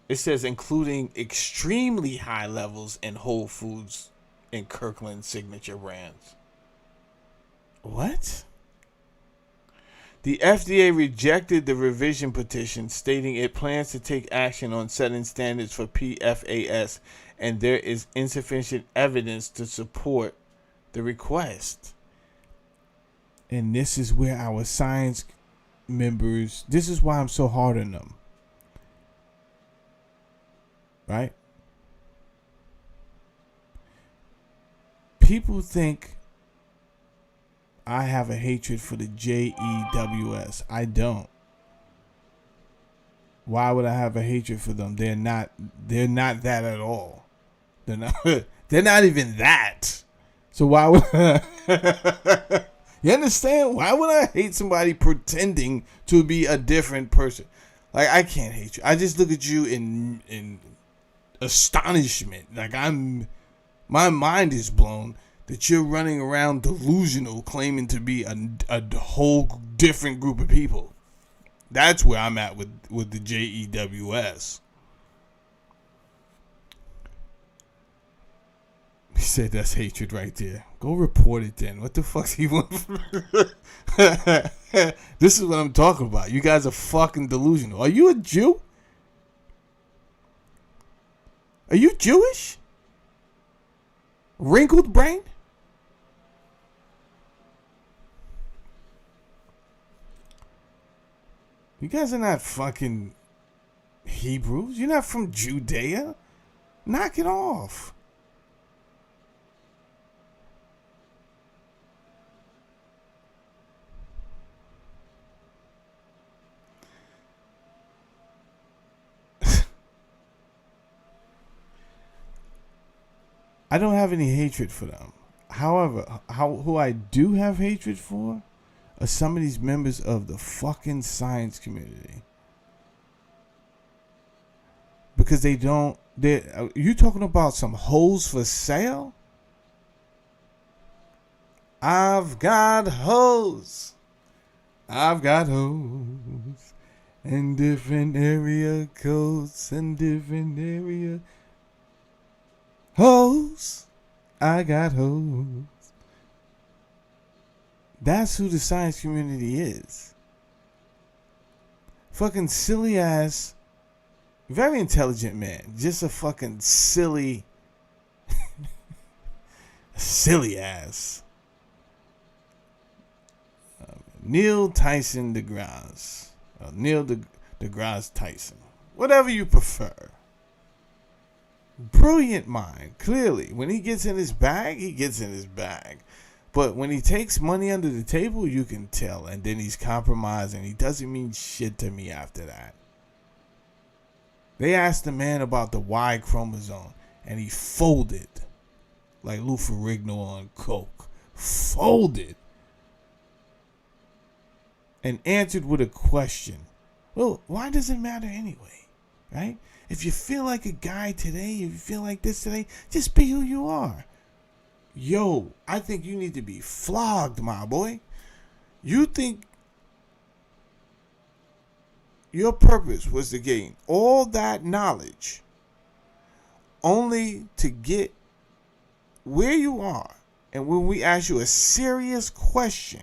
it says including extremely high levels in Whole Foods and Kirkland signature brands. What? The FDA rejected the revision petition, stating it plans to take action on setting standards for PFAS, and there is insufficient evidence to support the request. And this is where our science members, this is why I'm so hard on them. Right? People think I have a hatred for the JEWS. I don't. Why would I have a hatred for them? They're not that at all. They're not even that. So why would you understand? Why would I hate somebody pretending to be a different person? Like, I can't hate you. I just look at you in astonishment. Like, my mind is blown that you're running around delusional, claiming to be a whole different group of people. That's where I'm at with the JEWS. He said that's hatred right there. Go report it then. What the fuck's he want? This is what I'm talking about. You guys are fucking delusional. Are you a Jew? Are you Jewish? Wrinkled brain? You guys are not fucking Hebrews. You're not from Judea. Knock it off. I don't have any hatred for them. However, who I do have hatred for are some of these members of the fucking science community. Because you talking about some hoes for sale? I've got hoes. I've got hoes. And different area codes and different area hoes. I got hoes. That's who the science community is. Fucking silly ass, very intelligent man. Just a fucking silly ass. Neil Tyson deGrasse. Neil deGrasse Tyson. Whatever you prefer. Brilliant mind, clearly. When he gets in his bag, he gets in his bag. But when he takes money under the table, you can tell. And then he's compromising. He doesn't mean shit to me after that. They asked the man about the Y chromosome, and he folded. Like Lou Ferrigno on coke. Folded. And answered with a question. Well, why does it matter anyway? Right? If you feel like a guy today, if you feel like this today, just be who you are. Yo, I think you need to be flogged, my boy. You think your purpose was to gain all that knowledge only to get where you are. And when we ask you a serious question,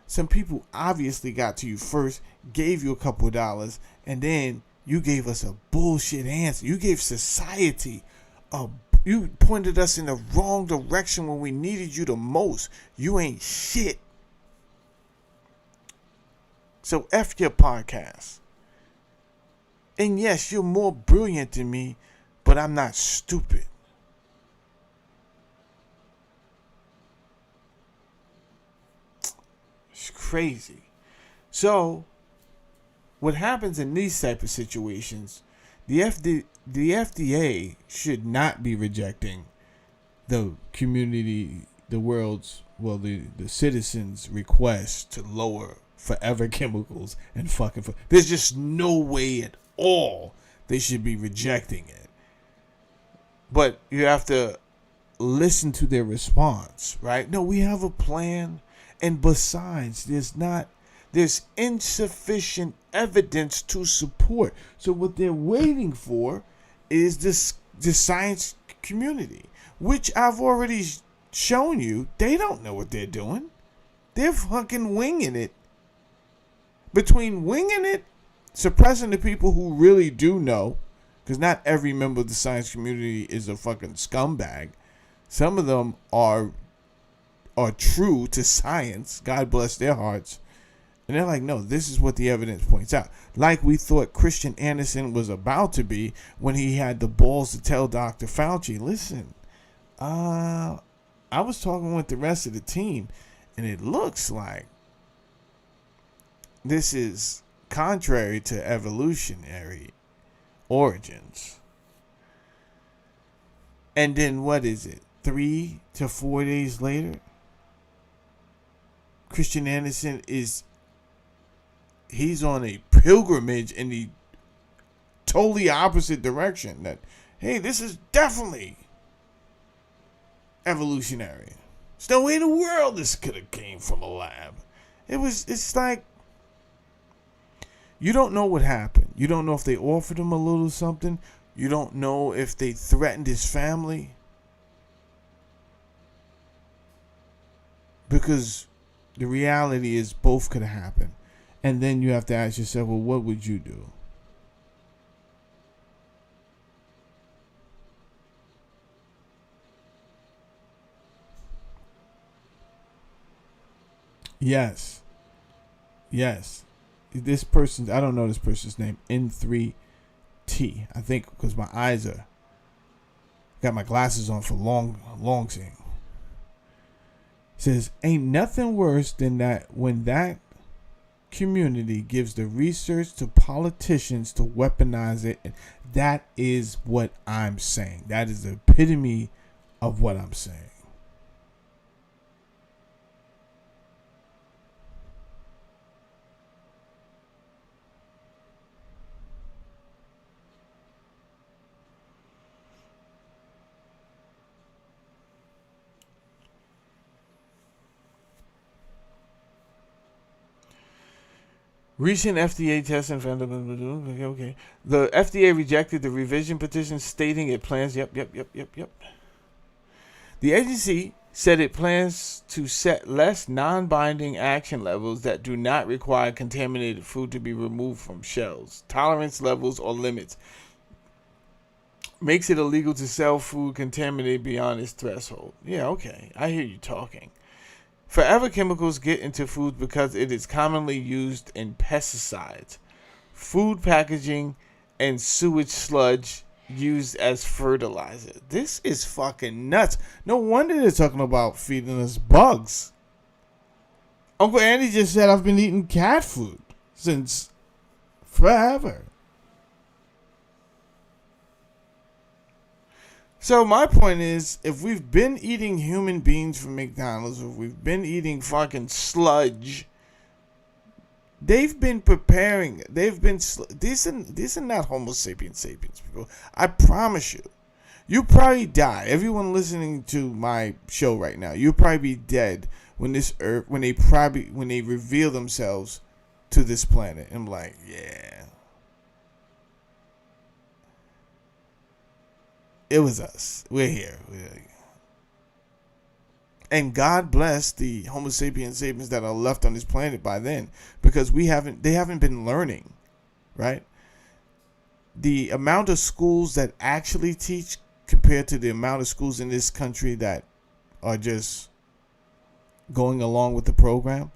some people obviously got to you first, gave you a couple of dollars, and then you gave us a bullshit answer. You gave society you pointed us in the wrong direction when we needed you the most. You ain't shit. So F your podcast. And yes, you're more brilliant than me, but I'm not stupid. It's crazy. So what happens in these type of situations, the FDA should not be rejecting the community, the citizens' request to lower forever chemicals and fucking. There's just no way at all they should be rejecting it. But you have to listen to their response, right? No, we have a plan, and besides, there's insufficient evidence to support. So what they're waiting for is the science community, which I've already shown you. They don't know what they're doing. They're fucking winging it. Between winging it, suppressing the people who really do know, because not every member of the science community is a fucking scumbag. Some of them are true to science. God bless their hearts. And they're like, no, this is what the evidence points out. Like we thought Christian Anderson was about to be when he had the balls to tell Dr. Fauci, listen, I was talking with the rest of the team, and it looks like this is contrary to evolutionary origins. And then what is it? 3 to 4 days later, Christian Anderson he's on a pilgrimage in the totally opposite direction. That, hey, this is definitely evolutionary. There's no way in the world this could have came from a lab. It's like, you don't know what happened. You don't know if they offered him a little something. You don't know if they threatened his family. Because the reality is both could have happened. And then you have to ask yourself, well, what would you do? Yes. This person, I don't know this person's name, N3T. I think because my eyes got my glasses on for long seeing. Says, ain't nothing worse than that when that community gives the research to politicians to weaponize it. And that is what I'm saying. That is the epitome of what I'm saying. Recent FDA testing found okay. The FDA rejected the revision petition stating it plans. Yep. The agency said it plans to set less non-binding action levels that do not require contaminated food to be removed from shelves. Tolerance levels or limits makes it illegal to sell food contaminated beyond its threshold. Yeah, okay. I hear you talking. Forever chemicals get into food because it is commonly used in pesticides, food packaging, and sewage sludge used as fertilizer. This is fucking nuts. No wonder they're talking about feeding us bugs. Uncle Andy just said I've been eating cat food since forever. So my point is, if we've been eating human beings from McDonald's, if we've been eating fucking sludge, they've been preparing. These are not Homo sapiens people. I promise you. You probably die. Everyone listening to my show right now, you'll probably be dead when they reveal themselves to this planet. I'm like, yeah. It was us. We're here. And God bless the Homo sapiens that are left on this planet by then, because they haven't been learning, right? The amount of schools that actually teach compared to the amount of schools in this country that are just going along with the program.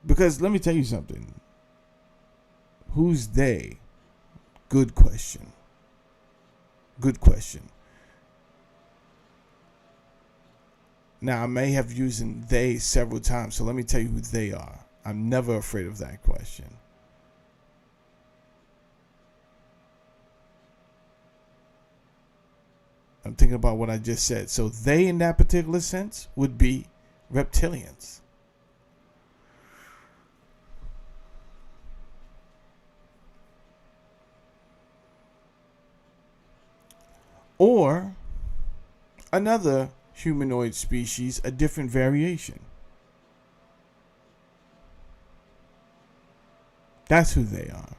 Because let me tell you something. Who's they? Good question. Now, I may have used they several times, so let me tell you who they are. I'm never afraid of that question. I'm thinking about what I just said. So they, in that particular sense, would be reptilians. or another humanoid species, a different variation. That's who they are.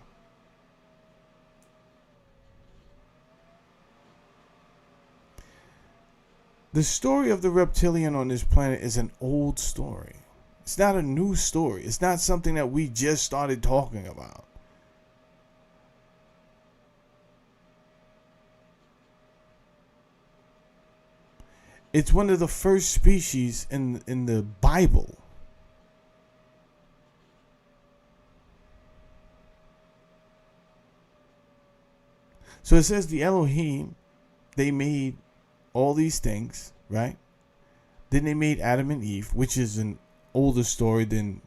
The story of the reptilian on this planet is an old story. It's not a new story. It's not something that we just started talking about. It's one of the first species in the Bible. So it says the Elohim, they made all these things, right? Then they made Adam and Eve, which is an older story than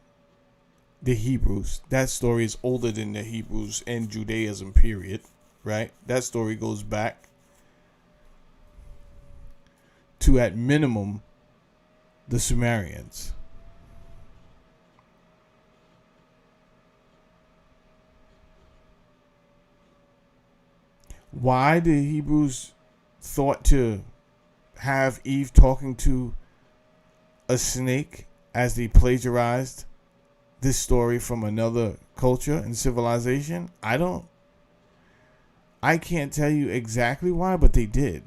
the Hebrews. That story is older than the Hebrews and Judaism, period, right? That story goes back to, at minimum, the Sumerians. Why the Hebrews thought to have Eve talking to a snake as they plagiarized this story from another culture and civilization, I can't tell you exactly why, but they did.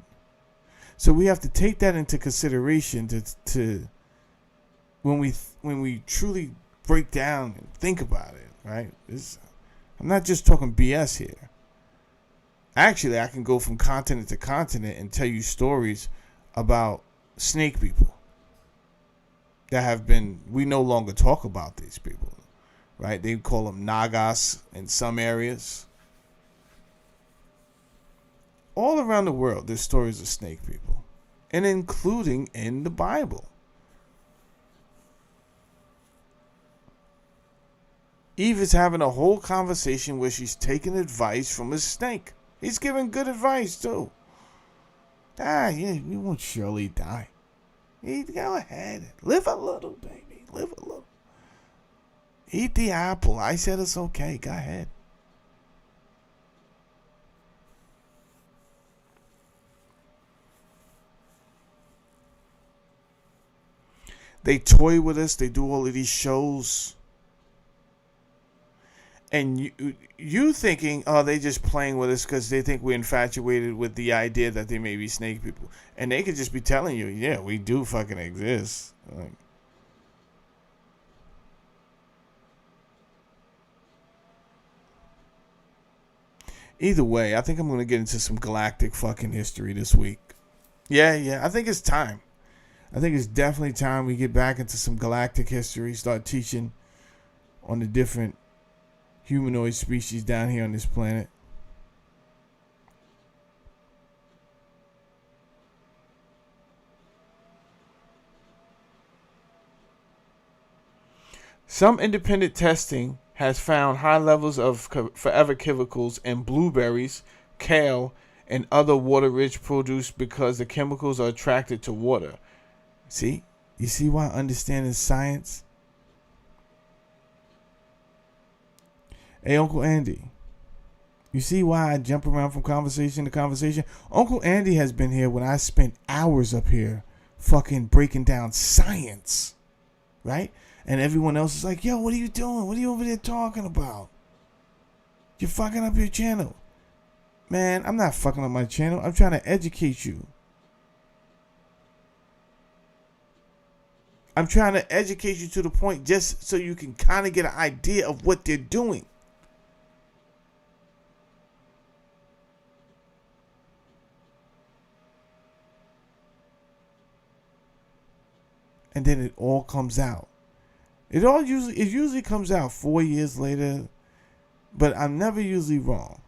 So we have to take that into consideration to when we truly break down and think about it, right? I'm not just talking BS here. Actually, I can go from continent to continent and tell you stories about snake people that have been, we no longer talk about these people, right? They call them Nagas in some areas. All around the world, there's stories of snake people, and including in the Bible. Eve is having a whole conversation where she's taking advice from a snake. He's giving good advice, too. Yeah, you won't surely die. Go ahead. Live a little, baby. Live a little. Eat the apple. I said it's okay. Go ahead. They toy with us. They do all of these shows. And you thinking, oh, they just playing with us because they think we're infatuated with the idea that they may be snake people. And they could just be telling you, yeah, we do fucking exist. Like, either way, I think I'm going to get into some galactic fucking history this week. Yeah, I think it's time. I think it's definitely time we get back into some galactic history, start teaching on the different humanoid species down here on this planet. Some independent testing has found high levels of forever chemicals in blueberries, kale, and other water-rich produce because the chemicals are attracted to water. See? You see why understanding science? Hey, Uncle Andy. You see why I jump around from conversation to conversation? Uncle Andy has been here when I spent hours up here fucking breaking down science. Right? And everyone else is like, yo, what are you doing? What are you over there talking about? You're fucking up your channel. Man, I'm not fucking up my channel. I'm trying to educate you. I'm trying to educate you to the point just so you can kind of get an idea of what they're doing. And then it all comes out. It usually comes out 4 years later, but I'm never usually wrong.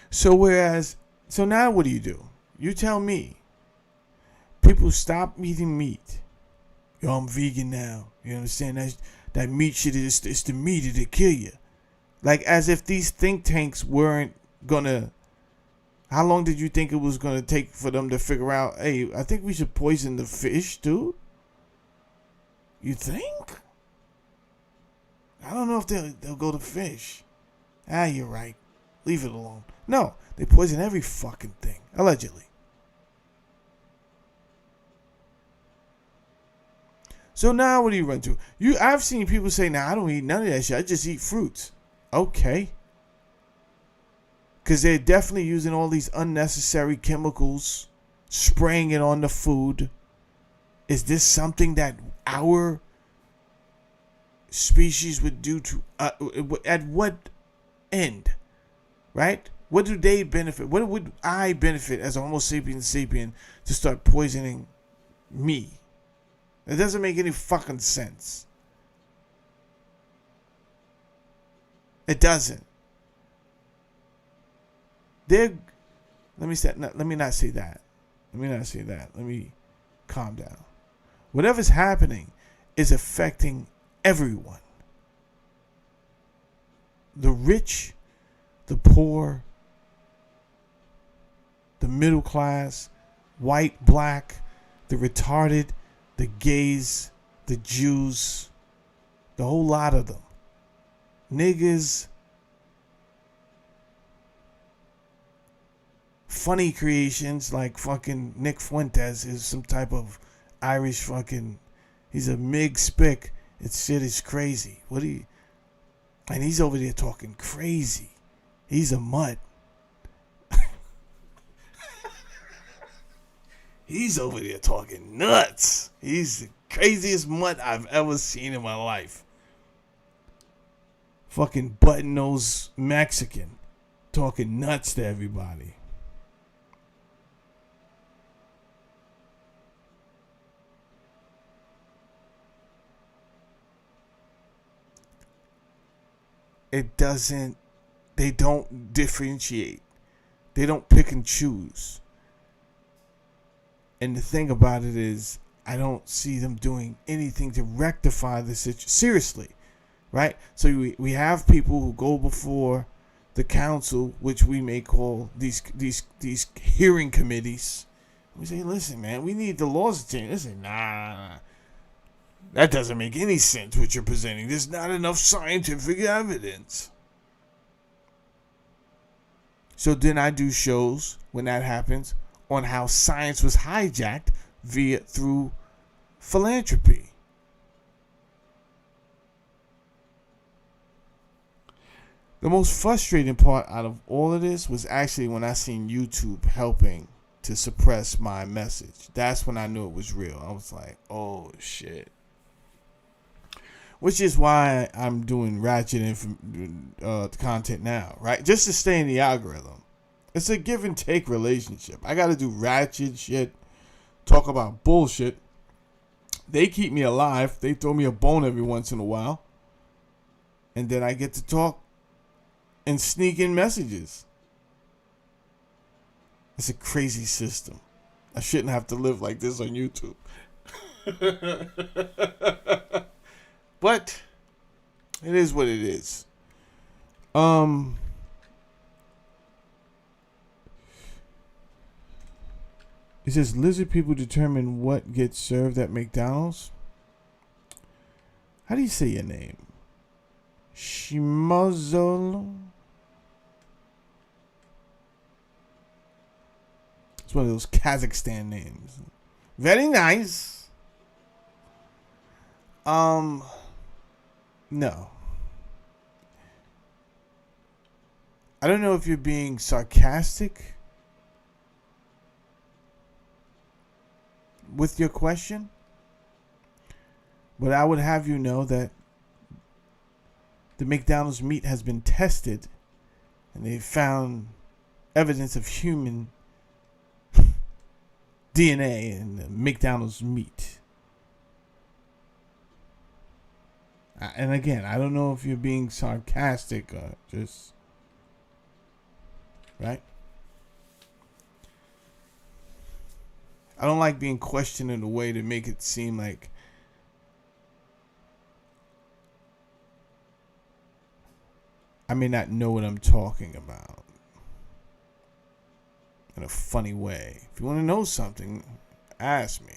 So now what do? You tell me. People stop eating meat. Yo, I'm vegan now. You understand? That meat shit it's the meat that'll kill you. Like as if these think tanks weren't gonna. How long did you think it was gonna take for them to figure out? Hey, I think we should poison the fish, dude. You think? I don't know if they'll go to fish. You're right. Leave it alone. No, they poison every fucking thing, allegedly. So now what do you run to? I've seen people say, "Nah, I don't eat none of that shit. I just eat fruits." Okay. Because they're definitely using all these unnecessary chemicals, spraying it on the food. Is this something that our species would do to at what end? Right? What do they benefit? What would I benefit as a Homo sapiens sapien to start poisoning me? It doesn't make any fucking sense. It doesn't. Let me not say that. Let me calm down. Whatever's happening is affecting everyone. The rich, the poor, the middle class, white, black, the retarded, the gays, the Jews, the whole lot of them. Niggas, funny creations like fucking Nick Fuentes is some type of Irish fucking, he's a Mig Spick. It's shit is crazy. And he's over there talking crazy. He's a mutt. He's over there talking nuts. He's the craziest mutt I've ever seen in my life. Fucking button-nosed Mexican talking nuts to everybody. They don't differentiate. They don't pick and choose. And the thing about it is, I don't see them doing anything to rectify the situation. Seriously, right? So we have people who go before the council, which we may call these hearing committees. We say, listen, man, we need the laws to change. They say, nah, that doesn't make any sense what you're presenting. There's not enough scientific evidence. So then I do shows when that happens on how science was hijacked through philanthropy. The most frustrating part out of all of this was actually when I seen YouTube helping to suppress my message. That's when I knew it was real. I was like, oh shit. Which is why I'm doing ratchet content now, right? Just to stay in the algorithm. It's a give and take relationship. I got to do ratchet shit, talk about bullshit. They keep me alive. They throw me a bone every once in a while. And then I get to talk and sneak in messages. It's a crazy system. I shouldn't have to live like this on YouTube. But it is what it is. It says lizard people determine what gets served at McDonald's. How do you say your name? Shimazolo? It's one of those Kazakhstan names. Very nice. No. I don't know if you're being sarcastic with your question, but I would have you know that the McDonald's meat has been tested and they found evidence of human DNA in the McDonald's meat. And again, I don't know if you're being sarcastic or just, right? I don't like being questioned in a way to make it seem like I may not know what I'm talking about in a funny way. If you want to know something, ask me.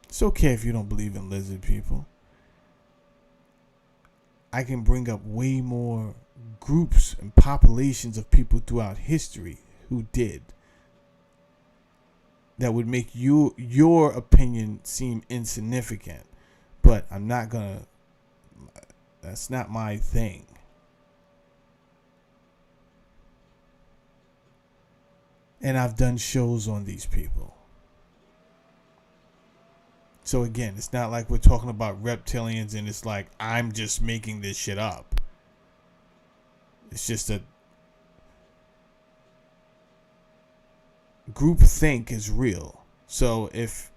It's okay if you don't believe in lizard people. I can bring up way more groups and populations of people throughout history who did. That would make your opinion seem insignificant. But I'm not gonna. That's not my thing. And I've done shows on these people. So again, it's not like we're talking about reptilians and it's like I'm just making this shit up. It's just a group think is real. So if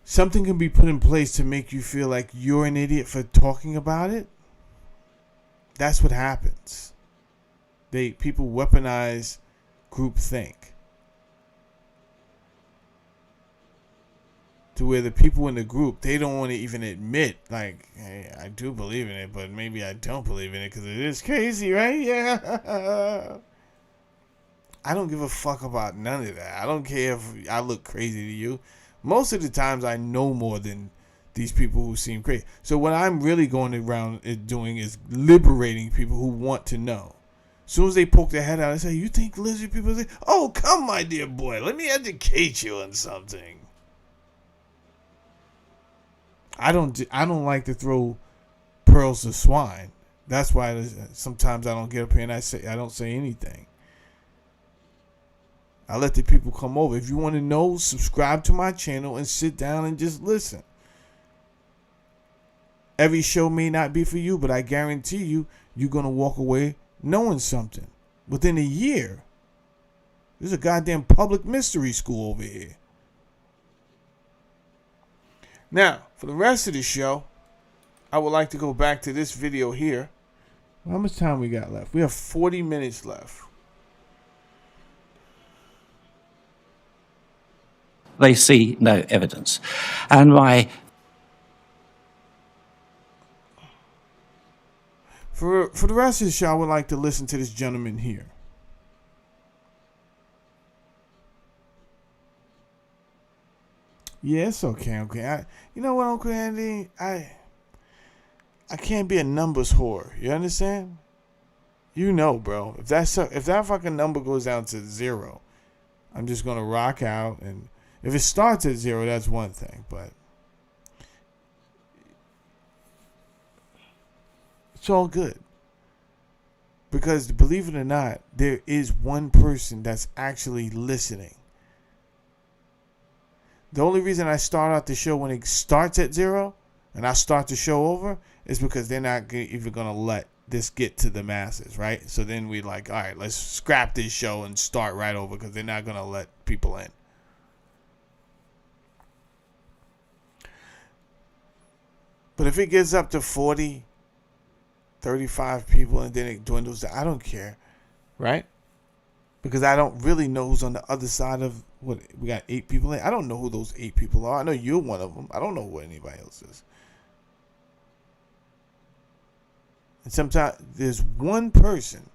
something can be put in place to make you feel like you're an idiot for talking about it, that's what happens. People weaponize group think to where the people in the group, they don't want to even admit, like, hey, I do believe in it, but maybe I don't believe in it because it is crazy, right? Yeah. I don't give a fuck about none of that. I don't care if I look crazy to you. Most of the times I know more than these people who seem crazy. So what I'm really going around doing is liberating people who want to know. As soon as they poke their head out and say, you think lizard people say, oh, come, my dear boy, let me educate you on something. I don't like to throw pearls to swine. That's why sometimes I don't get up here and I don't say anything. I let the people come over. If you want to know, subscribe to my channel and sit down and just listen. Every show may not be for you, but I guarantee you, you're going to walk away knowing something. Within a year. There's a goddamn public mystery school over here. Now, for the rest of the show, I would like to go back to this video here. How much time we got left? We have 40 minutes left. They see no evidence. And For the rest of the show, I would like to listen to this gentleman here. Yeah, it's okay. You know what, Uncle Andy? I can't be a numbers whore. You understand? You know, bro. If that fucking number goes down to 0, I'm just gonna rock out. And if it starts at 0, that's one thing. But it's all good. Because believe it or not, there is one person that's actually listening. The only reason I start out the show when it starts at 0 and I start the show over is because they're not even going to let this get to the masses, right? So then we like, all right, let's scrap this show and start right over because they're not going to let people in. But if it gets up to 40, 35 people and then it dwindles down, I don't care, right? Because I don't really know who's on the other side of what we got. 8 people in. I don't know who those 8 people are. I know you're one of them. I don't know who anybody else is. And sometimes there's one person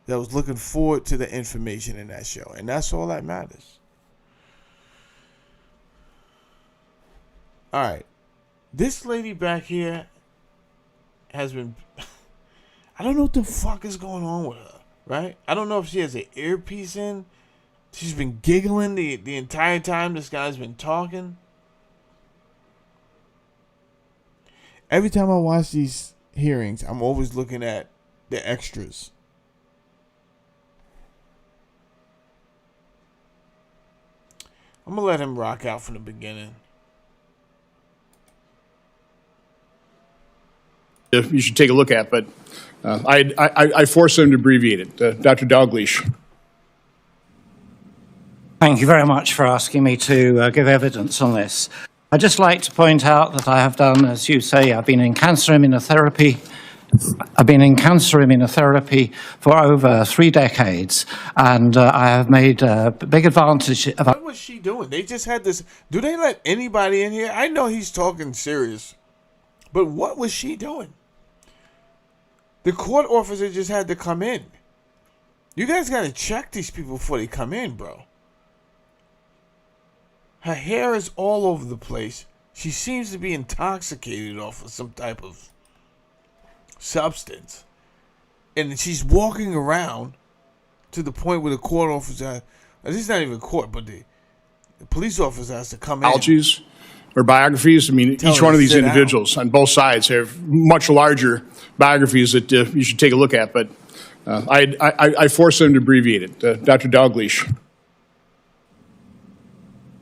that was looking forward to the information in that show, and that's all that matters. All right, this lady back here has been. I don't know what the fuck is going on with her. Right? I don't know if she has an earpiece in. She's been giggling the entire time this guy's been talking. Every time I watch these hearings, I'm always looking at the extras. I'm going to let him rock out from the beginning. You should take a look at, but I forced them to abbreviate it. Dr. Dalgleish. thank you very much for asking me to give evidence on this. I'd just like to point out that I have done, as you say, I've been in cancer immunotherapy. I've been in cancer immunotherapy for over 3 decades, and I have made a big advantage of. What was she doing? They just had this. Do they let anybody in here? I know he's talking serious, but what was she doing? The court officer just had to come in. You guys gotta check these people before they come in, bro. Her hair is all over the place. She seems to be intoxicated off of some type of substance. And she's walking around to the point where the court officer, this is not even court, but the police officer has to come in. Allergies or biographies. I mean, Tell each her one to of these sit individuals on both sides have much larger biographies that you should take a look at, but I forced them to abbreviate it. Dr. Dalgleish.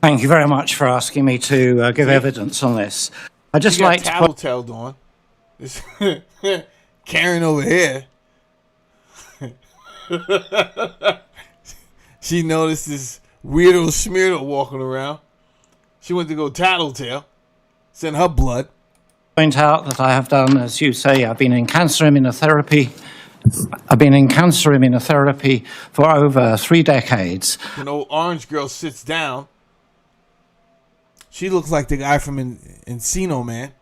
Thank you very much for asking me to give evidence on this. I'd just She got like to point tattletale on. This Karen over here. She noticed this weirdo Smeardo walking around. She went to go tattletale. Send her blood. out that I have done, as you say, I've been in cancer immunotherapy. I've been in cancer immunotherapy for over 3 decades. An old orange girl sits down. She looks like the guy from Encino Man.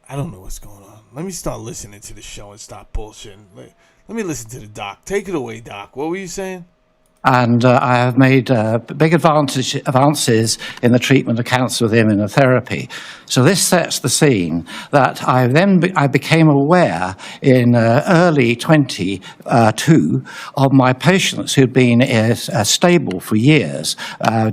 I don't know what's going on. Let me start listening to the show and stop bullshitting. Let me listen to the doc. Take it away, doc. What were you saying? And I have made big advances in the treatment of cancer with immunotherapy. So this sets the scene that I became aware in early 22 of my patients who'd been stable for years,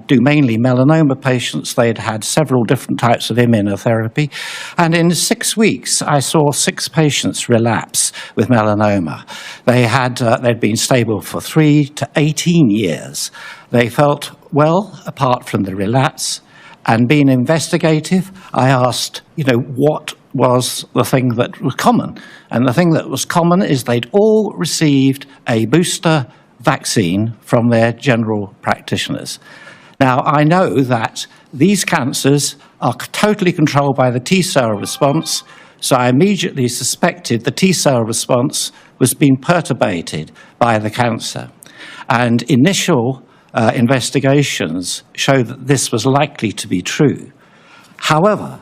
do mainly melanoma patients. They'd had several different types of immunotherapy. And in 6 weeks, I saw 6 patients relapse with melanoma. They'd been stable for 3 to 18 years. They felt well apart from the relapse, and being investigative, I asked, what was the thing that was common? And the thing that was common is they'd all received a booster vaccine from their general practitioners. Now, I know that these cancers are totally controlled by the T-cell response, so I immediately suspected the T-cell response was being perturbated by the cancer. And initial investigations showed that this was likely to be true. However,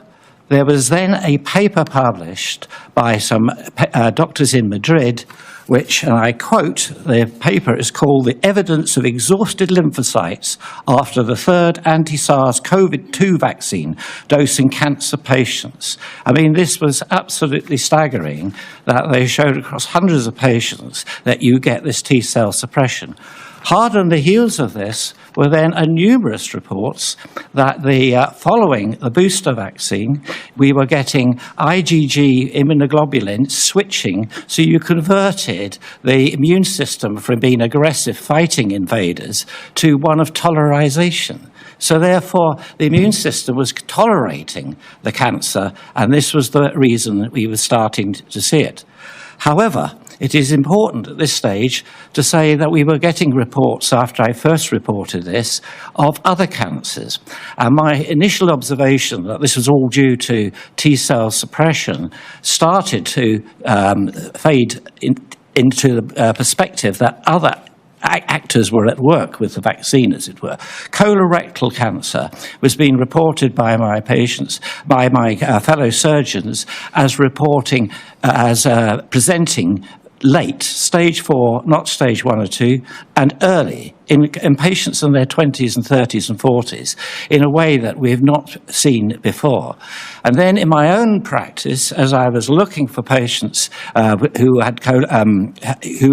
there was then a paper published by some doctors in Madrid, which, and I quote, the paper is called "The Evidence of Exhausted Lymphocytes After the Third Anti-SARS-CoV-2 Vaccine Dose in Cancer Patients." I mean, this was absolutely staggering that they showed across hundreds of patients that you get this T-cell suppression. Hard on the heels of this were then numerous reports that following the booster vaccine, we were getting IgG immunoglobulin switching, so you converted the immune system from being aggressive, fighting invaders, to one of tolerization. So therefore, the immune system was tolerating the cancer, and this was the reason that we were starting to see it. However, it is important at this stage to say that we were getting reports after I first reported this of other cancers. And my initial observation that this was all due to T-cell suppression started to fade into the perspective that other actors were at work with the vaccine, as it were. Colorectal cancer was being reported by my patients, by my fellow surgeons, as presenting late, stage 4, not stage 1 or 2, and early, in patients in their 20s and 30s and 40s, in a way that we have not seen before. And then in my own practice, as I was looking for patients who'd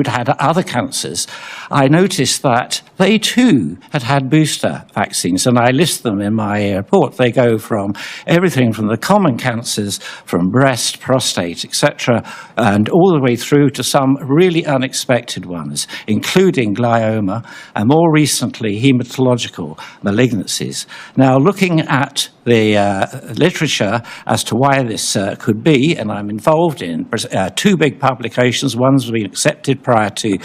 had other cancers, I noticed that they too had had booster vaccines, and I list them in my report. They go from everything from the common cancers, from breast, prostate, etc., and all the way through to some really unexpected ones, including glioma, and more recently, hematological malignancies. Now, looking at the literature as to why this could be, and I'm involved in 2 big publications. One's been accepted prior to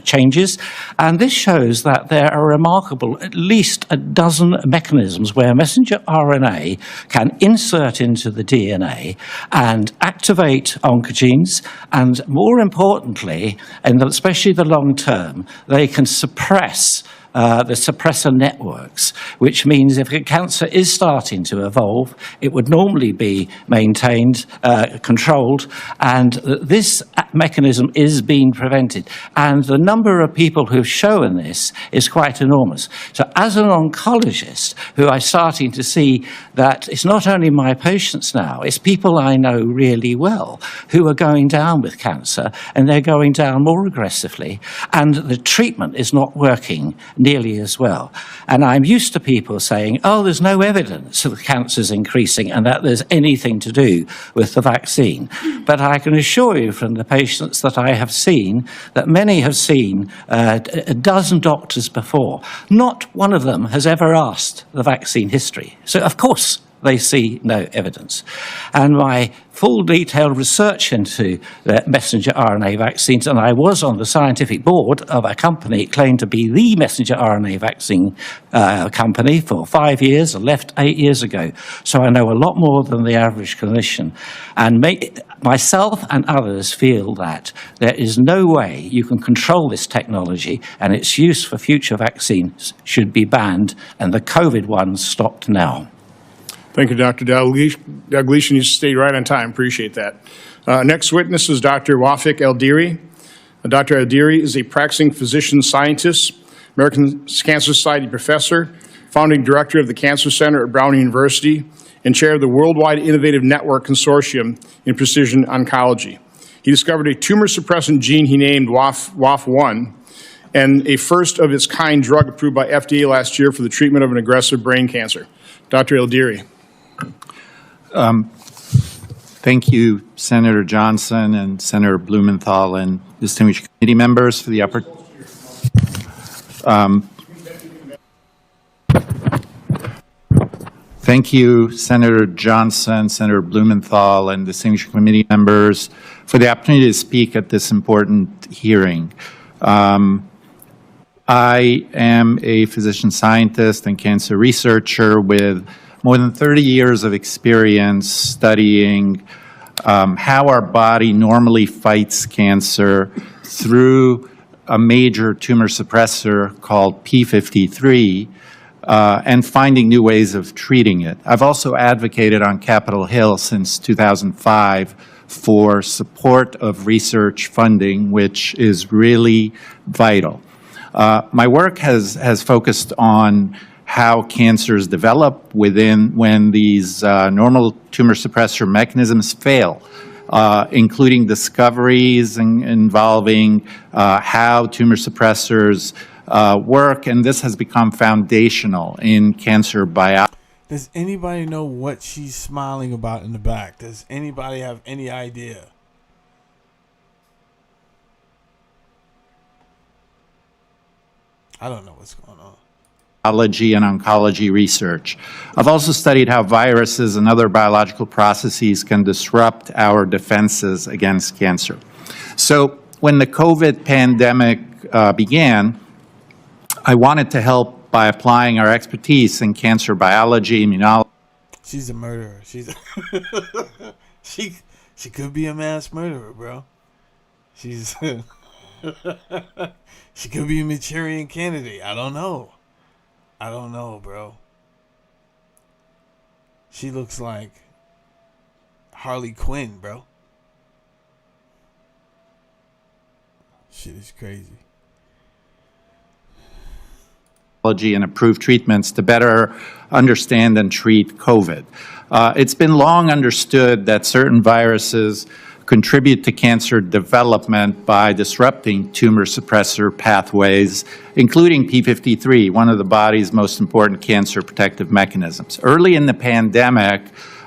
changes, and this shows that there are remarkable at least a dozen mechanisms where messenger RNA can insert into the DNA and activate oncogenes, and more importantly, and especially the long term, they can suppress the suppressor networks, which means if a cancer is starting to evolve, it would normally be maintained, controlled, and this mechanism is being prevented. And the number of people who've shown this is quite enormous. So as an oncologist, who I'm starting to see that it's not only my patients now, it's people I know really well who are going down with cancer, and they're going down more aggressively, and the treatment is not working nearly as well. And I'm used to people saying, oh, there's no evidence that cancer's increasing and that there's anything to do with the vaccine. But I can assure you from the patients that I have seen that many have seen a dozen doctors before. Not one of them has ever asked the vaccine history. So, of course, they see no evidence. And my full detailed research into the messenger RNA vaccines, and I was on the scientific board of a company claimed to be the messenger RNA vaccine company for 5 years and left 8 years ago. So I know a lot more than the average clinician. And myself and others feel that there is no way you can control this technology, and its use for future vaccines should be banned, and the COVID ones stopped now. Thank you, Dr. Dalgleish. You stayed right on time. Appreciate that. Next witness is Dr. Wafik El-Diri. Dr. El-Diri is a practicing physician scientist, American Cancer Society professor, founding director of the Cancer Center at Brown University, and chair of the Worldwide Innovative Network Consortium in Precision Oncology. He discovered a tumor suppressant gene he named WAF1, and a first-of-its-kind drug approved by FDA last year for the treatment of an aggressive brain cancer. Dr. El-Diri. Thank you, Senator Johnson and Senator Blumenthal and distinguished committee members for the opportunity. Thank you, Senator Johnson, Senator Blumenthal, and distinguished committee members for the opportunity to speak at this important hearing. I am a physician scientist and cancer researcher with more than 30 years of experience studying how our body normally fights cancer through a major tumor suppressor called P53 and finding new ways of treating it. I've also advocated on Capitol Hill since 2005 for support of research funding, which is really vital. My work has focused on how cancers develop when these normal tumor suppressor mechanisms fail, including discoveries involving how tumor suppressors work, and this has become foundational in cancer biology. Does anybody know what she's smiling about in the back? Does anybody have any idea? I don't know what's going on. Biology and oncology research. I've also studied how viruses and other biological processes can disrupt our defenses against cancer. So when the COVID pandemic began, I wanted to help by applying our expertise in cancer biology, immunology. She's a murderer. She's she could be a mass murderer, bro. She's she could be a Manchurian candidate. I don't know. I don't know, bro. She looks like Harley Quinn, bro. Shit is crazy. And approved treatments to better understand and treat COVID. It's been long understood that certain viruses contribute to cancer development by disrupting tumor suppressor pathways, including P53, one of the body's most important cancer protective mechanisms. Early in the pandemic,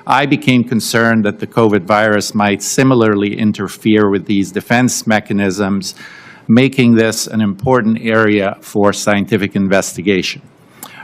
I became concerned that the COVID virus might similarly interfere with these defense mechanisms, making this an important area for scientific investigation.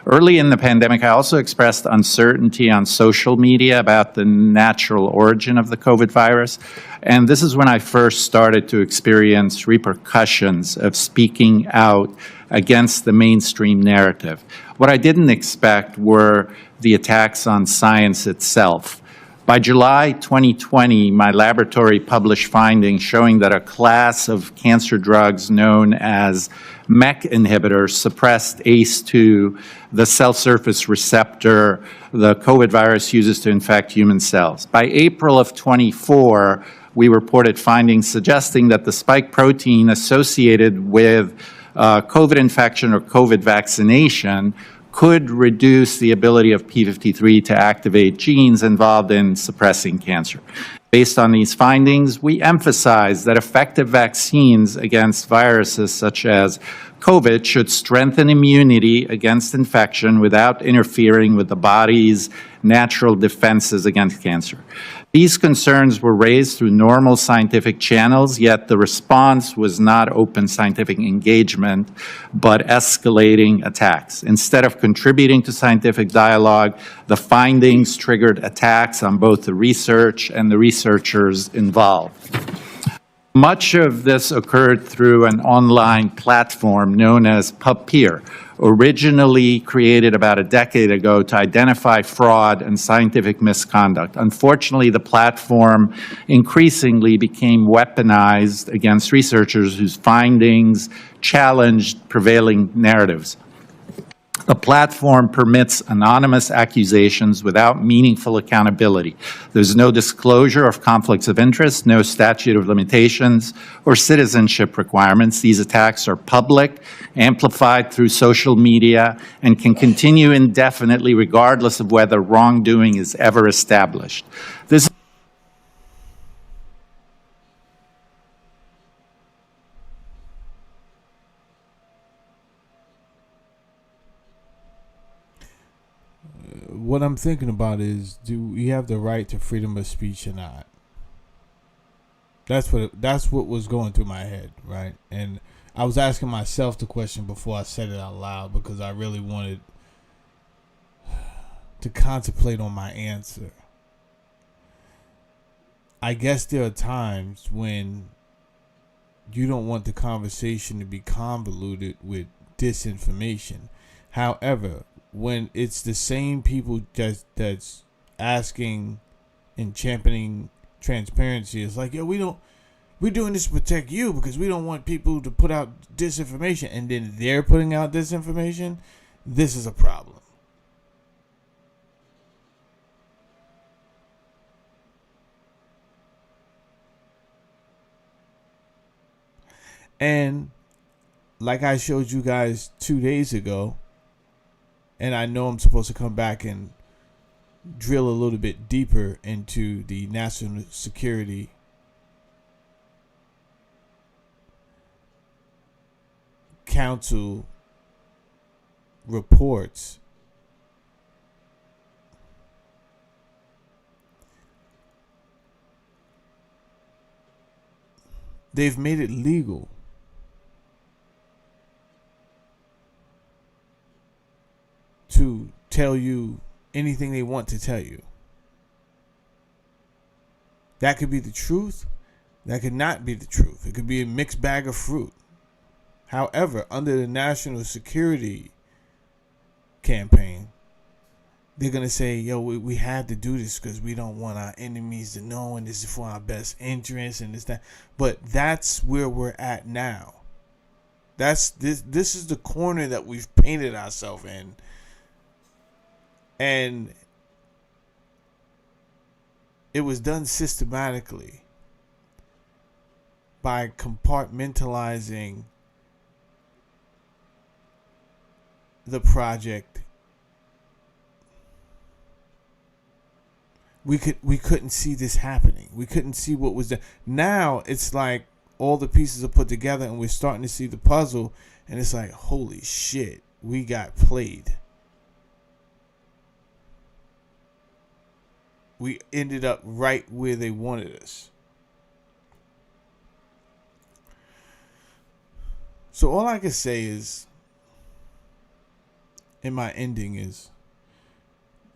Early in the pandemic, I also expressed uncertainty on social media about the natural origin of the COVID virus, and this is when I first started to experience repercussions of speaking out against the mainstream narrative. What I didn't expect were the attacks on science itself. By July 2020, my laboratory published findings showing that a class of cancer drugs known as MEK inhibitors suppressed ACE2, the cell surface receptor the COVID virus uses to infect human cells. By April of 24, we reported findings suggesting that the spike protein associated with COVID infection or COVID vaccination could reduce the ability of p53 to activate genes involved in suppressing cancer. Based on these findings, we emphasize that effective vaccines against viruses such as COVID should strengthen immunity against infection without interfering with the body's natural defenses against cancer. These concerns were raised through normal scientific channels, yet the response was not open scientific engagement, but escalating attacks. Instead of contributing to scientific dialogue, the findings triggered attacks on both the research and the researchers involved. Much of this occurred through an online platform known as PubPeer, originally created about a decade ago to identify fraud and scientific misconduct. Unfortunately, the platform increasingly became weaponized against researchers whose findings challenged prevailing narratives. The platform permits anonymous accusations without meaningful accountability. There's no disclosure of conflicts of interest, no statute of limitations, or citizenship requirements. These attacks are public, amplified through social media, and can continue indefinitely regardless of whether wrongdoing is ever established. This What I'm thinking about is, do we have the right to freedom of speech or not? That's what was going through my head, right? And I was asking myself the question before I said it out loud because I really wanted to contemplate on my answer. I guess there are times when you don't want the conversation to be convoluted with disinformation. However, when it's the same people that's asking and championing transparency, it's like, yo, we're doing this to protect you because we don't want people to put out disinformation, and then they're putting out disinformation. This is a problem. And like I showed you guys 2 days ago, and I know I'm supposed to come back and drill a little bit deeper into the national security council reports. They've made it legal to tell you anything they want to tell you. That could be the truth. That could not be the truth. It could be a mixed bag of fruit. However, under the national security campaign, they're going to say, yo, we had to do this because we don't want our enemies to know, and this is for our best interest and this, that. But that's where we're at now. This is the corner that we've painted ourselves in. And it was done systematically by compartmentalizing the project. We couldn't see this happening. We couldn't see what was there. Now it's like all the pieces are put together and we're starting to see the puzzle, and it's like, holy shit, we got played. We ended up right where they wanted us. So all I can say is, in my ending, is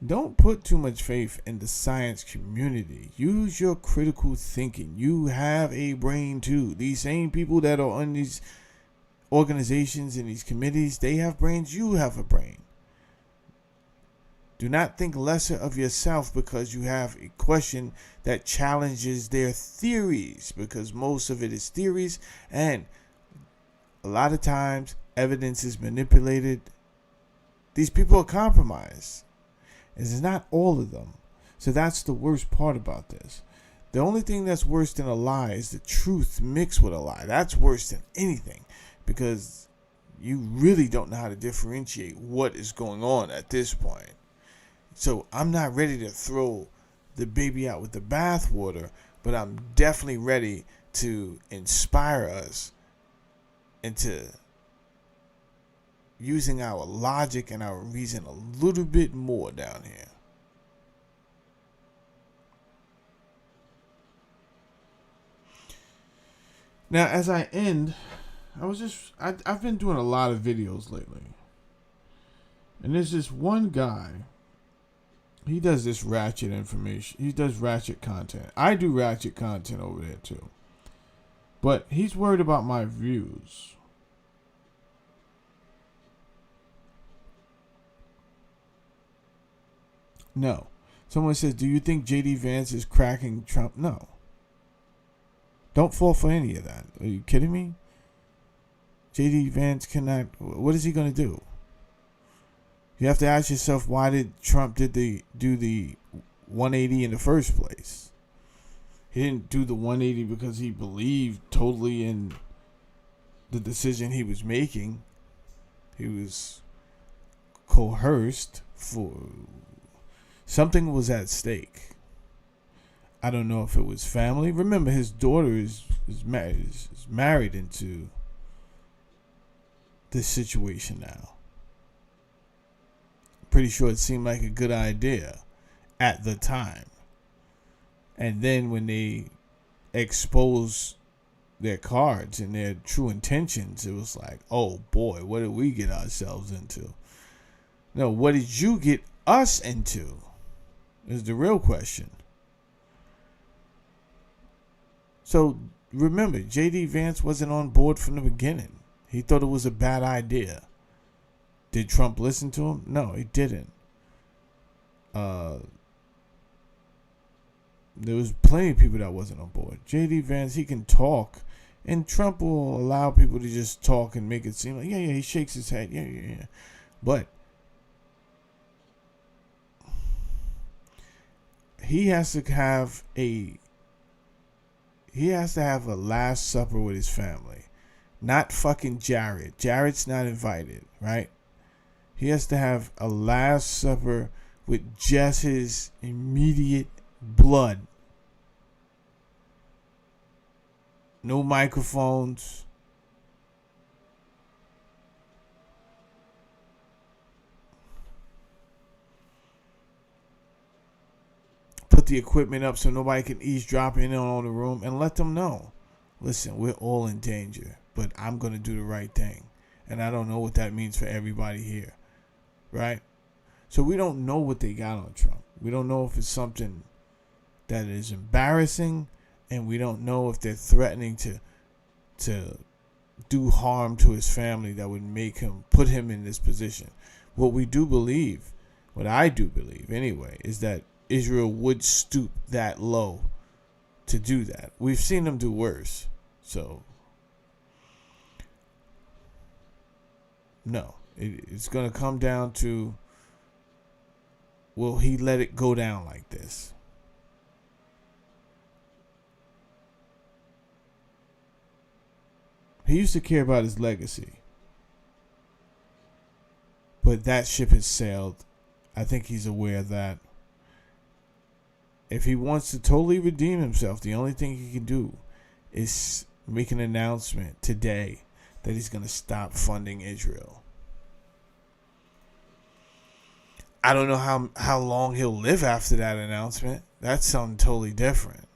don't put too much faith in the science community. Use your critical thinking. You have a brain too. These same people that are on these organizations and these committees, they have brains. You have a brain. Do not think lesser of yourself because you have a question that challenges their theories, because most of it is theories, and a lot of times evidence is manipulated. These people are compromised. And it's not all of them. So that's the worst part about this. The only thing that's worse than a lie is the truth mixed with a lie. That's worse than anything, because you really don't know how to differentiate what is going on at this point. So I'm not ready to throw the baby out with the bathwater, but I'm definitely ready to inspire us into using our logic and our reason a little bit more down here. Now, as I end, I've been doing a lot of videos lately. And there's this one guy, he does this ratchet information. He does ratchet content. I do ratchet content over there too. But he's worried about my views. No. Someone says, do you think J.D. Vance is cracking Trump? No. Don't fall for any of that. Are you kidding me? J.D. Vance cannot. What is he going to do? You have to ask yourself, why did Trump do the 180 in the first place? He didn't do the 180 because he believed totally in the decision he was making. He was coerced for something was at stake. I don't know if it was family. Remember, his daughter is married into this situation now. Pretty sure it seemed like a good idea at the time. And then when they exposed their cards and their true intentions, it was like, oh boy, what did we get ourselves into? No, what did you get us into? Is the real question. So remember, J.D. Vance wasn't on board from the beginning. He thought it was a bad idea. Did Trump listen to him? No, he didn't. There was plenty of people that wasn't on board. J.D. Vance, he can talk, and Trump will allow people to just talk and make it seem like, yeah, he shakes his head, yeah. But he has to have a Last Supper with his family. Not fucking Jared. Jared's not invited, right? He has to have a Last Supper with just his immediate blood. No microphones. Put the equipment up so nobody can eavesdrop in on the room, and let them know, listen, we're all in danger, but I'm going to do the right thing. And I don't know what that means for everybody here, right? So we don't know what they got on Trump. We don't know if it's something that is embarrassing, and we don't know if they're threatening to do harm to his family that would make him, put him in this position. What we do believe, what I do believe anyway, is that Israel would stoop that low to do that. We've seen them do worse. So, no. It's going to come down to, will he let it go down like this? He used to care about his legacy. But that ship has sailed. I think he's aware of that. If he wants to totally redeem himself, the only thing he can do is make an announcement today that he's going to stop funding Israel. I don't know how long he'll live after that announcement. That's something totally different.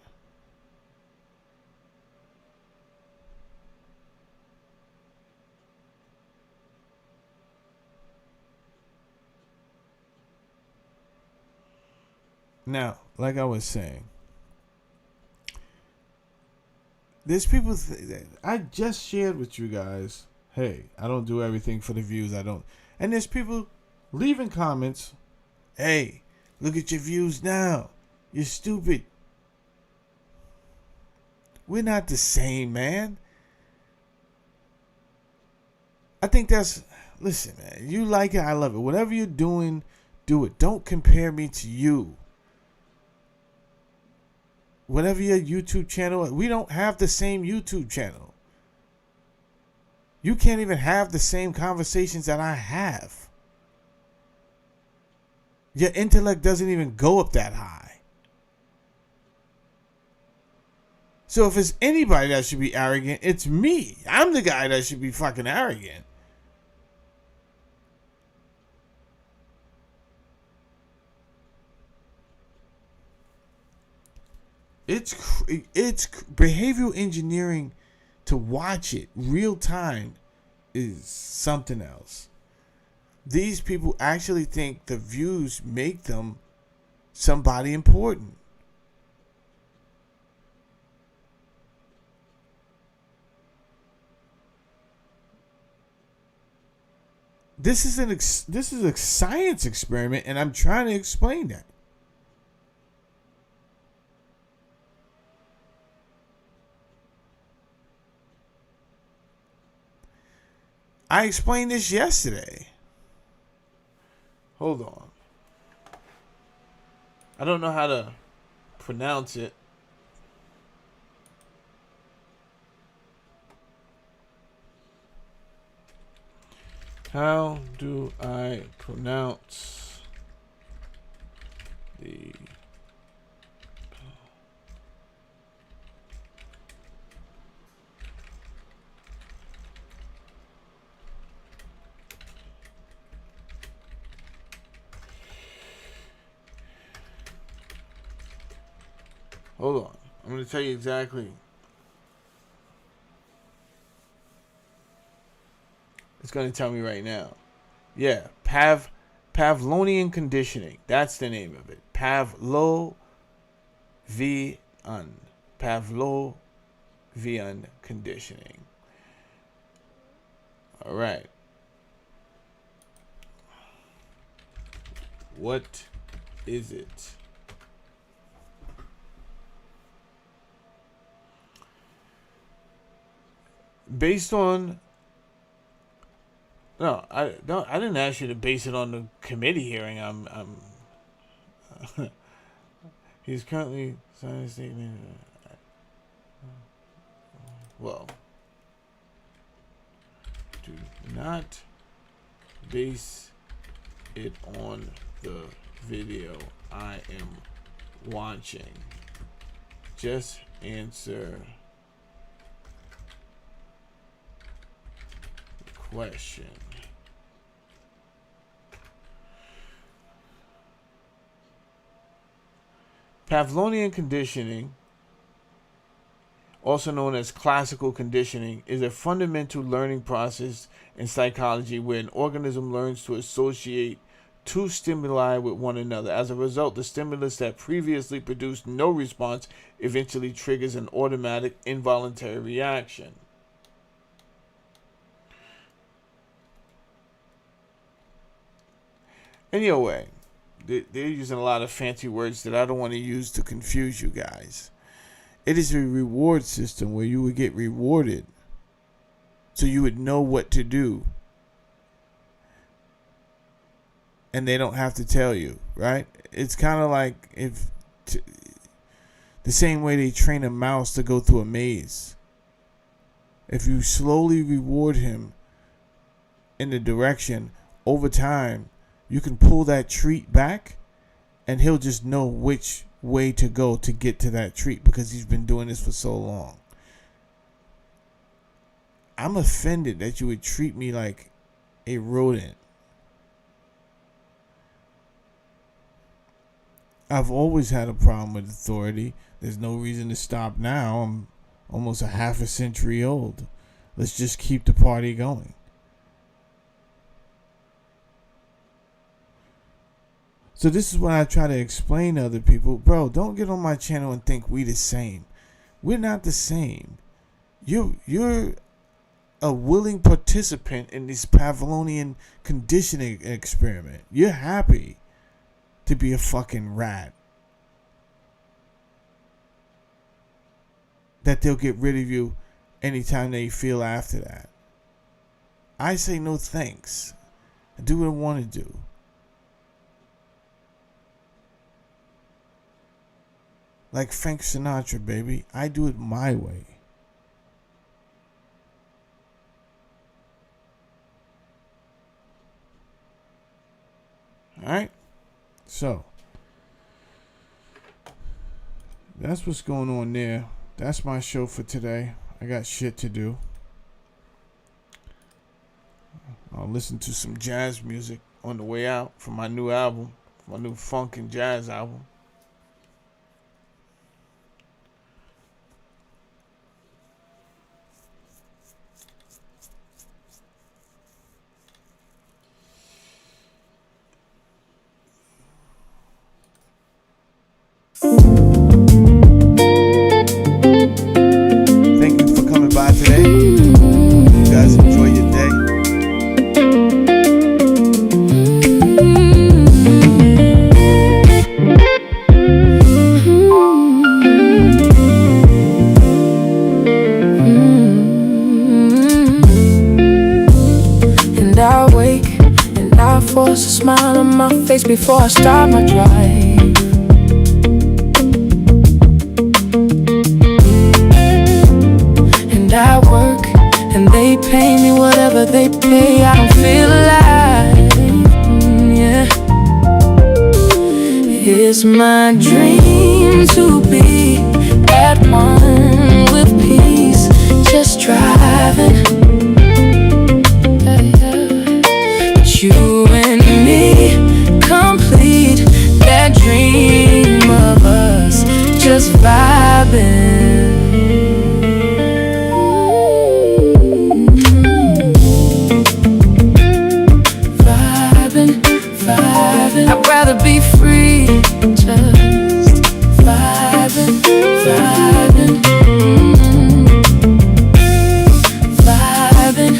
Now, like I was saying, there's people I just shared with you guys, hey, I don't do everything for the views. I don't. And there's people leaving comments Hey, look at your views now. You're stupid. We're not the same, man. I think that's, listen, man, you like it, I love it. Whatever you're doing, do it. Don't compare me to you. Whatever your YouTube channel, we don't have the same YouTube channel. You can't even have the same conversations that I have. Your intellect doesn't even go up that high. So if it's anybody that should be arrogant, it's me. I'm the guy that should be fucking arrogant. It's behavioral engineering. To watch it real time is something else. These people actually think the views make them somebody important. This is a science experiment, and I'm trying to explain that. I explained this yesterday. Hold on. I don't know how to pronounce it. How do I pronounce the Hold on. I'm going to tell you exactly. It's going to tell me right now. Yeah, Pavlovian conditioning. That's the name of it. Pavlovian conditioning. All right. What is it? Based on I didn't ask you to base it on the committee hearing. He's currently signing a statement. Well, do not base it on the video I am watching. Just answer question. Pavlovian conditioning, also known as classical conditioning, is a fundamental learning process in psychology where an organism learns to associate two stimuli with one another. As a result, the stimulus that previously produced no response eventually triggers an automatic involuntary reaction. Anyway, they're using a lot of fancy words that I don't want to use to confuse you guys. It is a reward system where you would get rewarded so you would know what to do. And they don't have to tell you, right? It's kind of like the same way they train a mouse to go through a maze. If you slowly reward him in the direction over time, you can pull that treat back and he'll just know which way to go to get to that treat because he's been doing this for so long. I'm offended that you would treat me like a rodent. I've always had a problem with authority. There's no reason to stop now. I'm almost a half a century old. Let's just keep the party going. So this is what I try to explain to other people. Bro, don't get on my channel and think we the same. We're not the same. You're a willing participant in this Pavlovian conditioning experiment. You're happy. to be a fucking rat. That they'll get rid of you anytime they feel after that. I say no thanks. I do what I want to do. Like Frank Sinatra, baby. I do it my way. Alright? So, that's what's going on there. That's my show for today. I got shit to do. I'll listen to some jazz music on the way out from my new album, my new funk and jazz album. Thank you for coming by today. You guys enjoy your day. And I wake and I force a smile on my face before I start my drive. And I work and they pay me whatever they pay. I don't feel alive. Yeah. It's my dream to be at one with peace, just driving. You and me complete that dream of us just vibing. Vibing, vibing. I'd rather be free, just vibing, vibing. Vibing,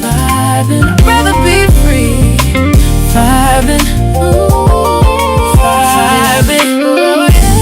vibing. I'd rather be free. Vibing, ooh, vibing, oh yeah.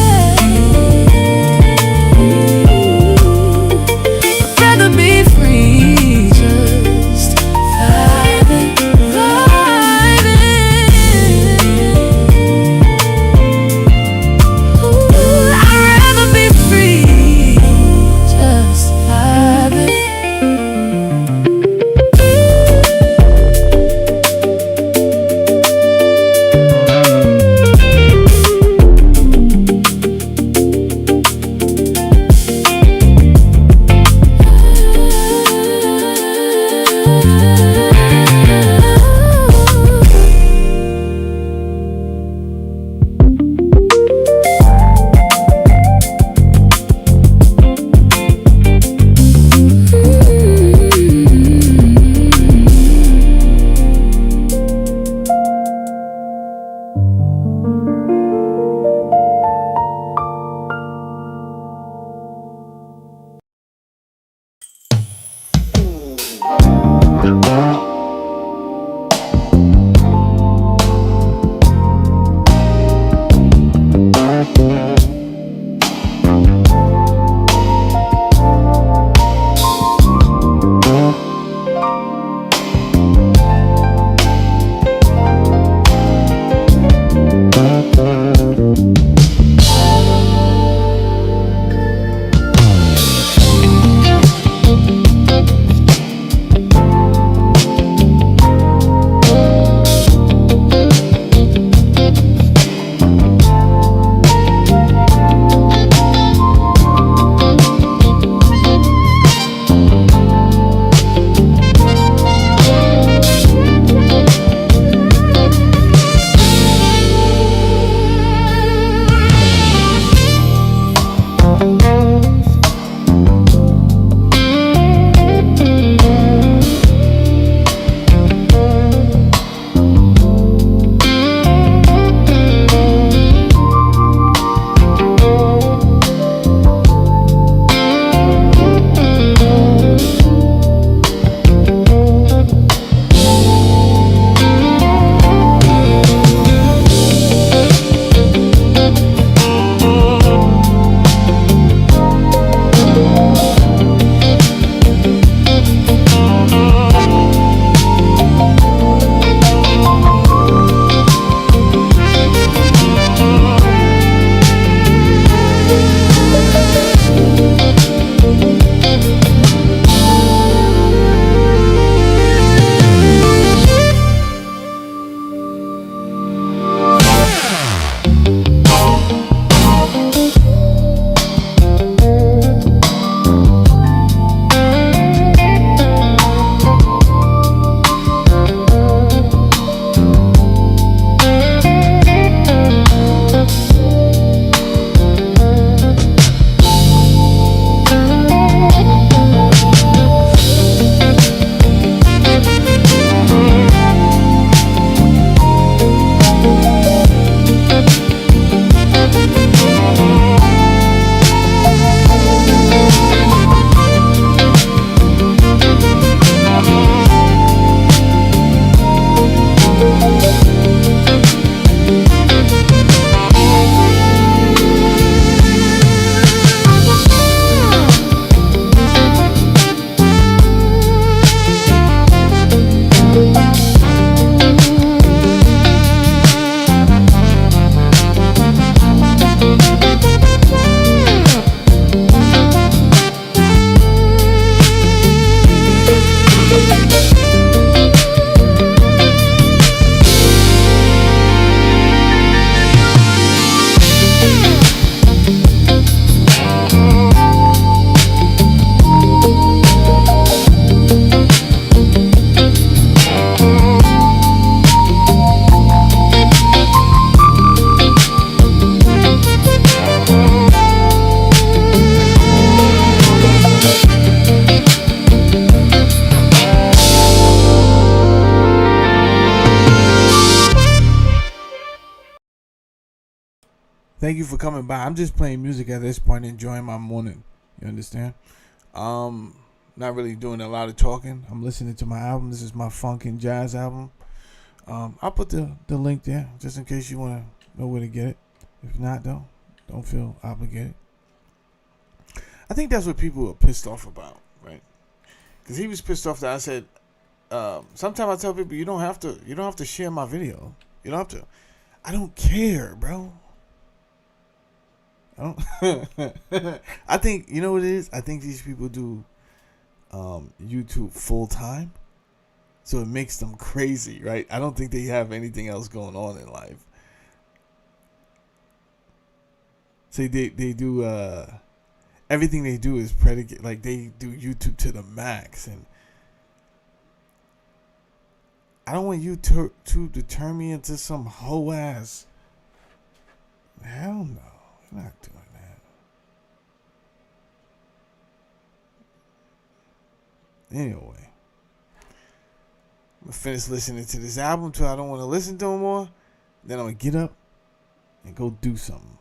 Thank you for coming by. I'm just playing music at this point, enjoying my morning. You understand? Not really doing a lot of talking. I'm listening to my album. This is my funk and jazz album. I'll put the link there just in case you want to know where to get it. If not, though, don't feel obligated. I think that's what people are pissed off about, right? Because he was pissed off that I said, sometimes I tell people you don't have to share my video. You don't have to. I don't care, bro. I don't. I think, you know what it is? I think these people do YouTube full time, so it makes them crazy, right? I don't think they have anything else going on in life. So they do everything they do is predicate, like they do YouTube to the max, and I don't want you to turn me into some hoe ass. Hell no, I'm not doing that. Anyway, I'm gonna finish listening to this album till I don't want to listen to it more. Then I'm gonna get up and go do something.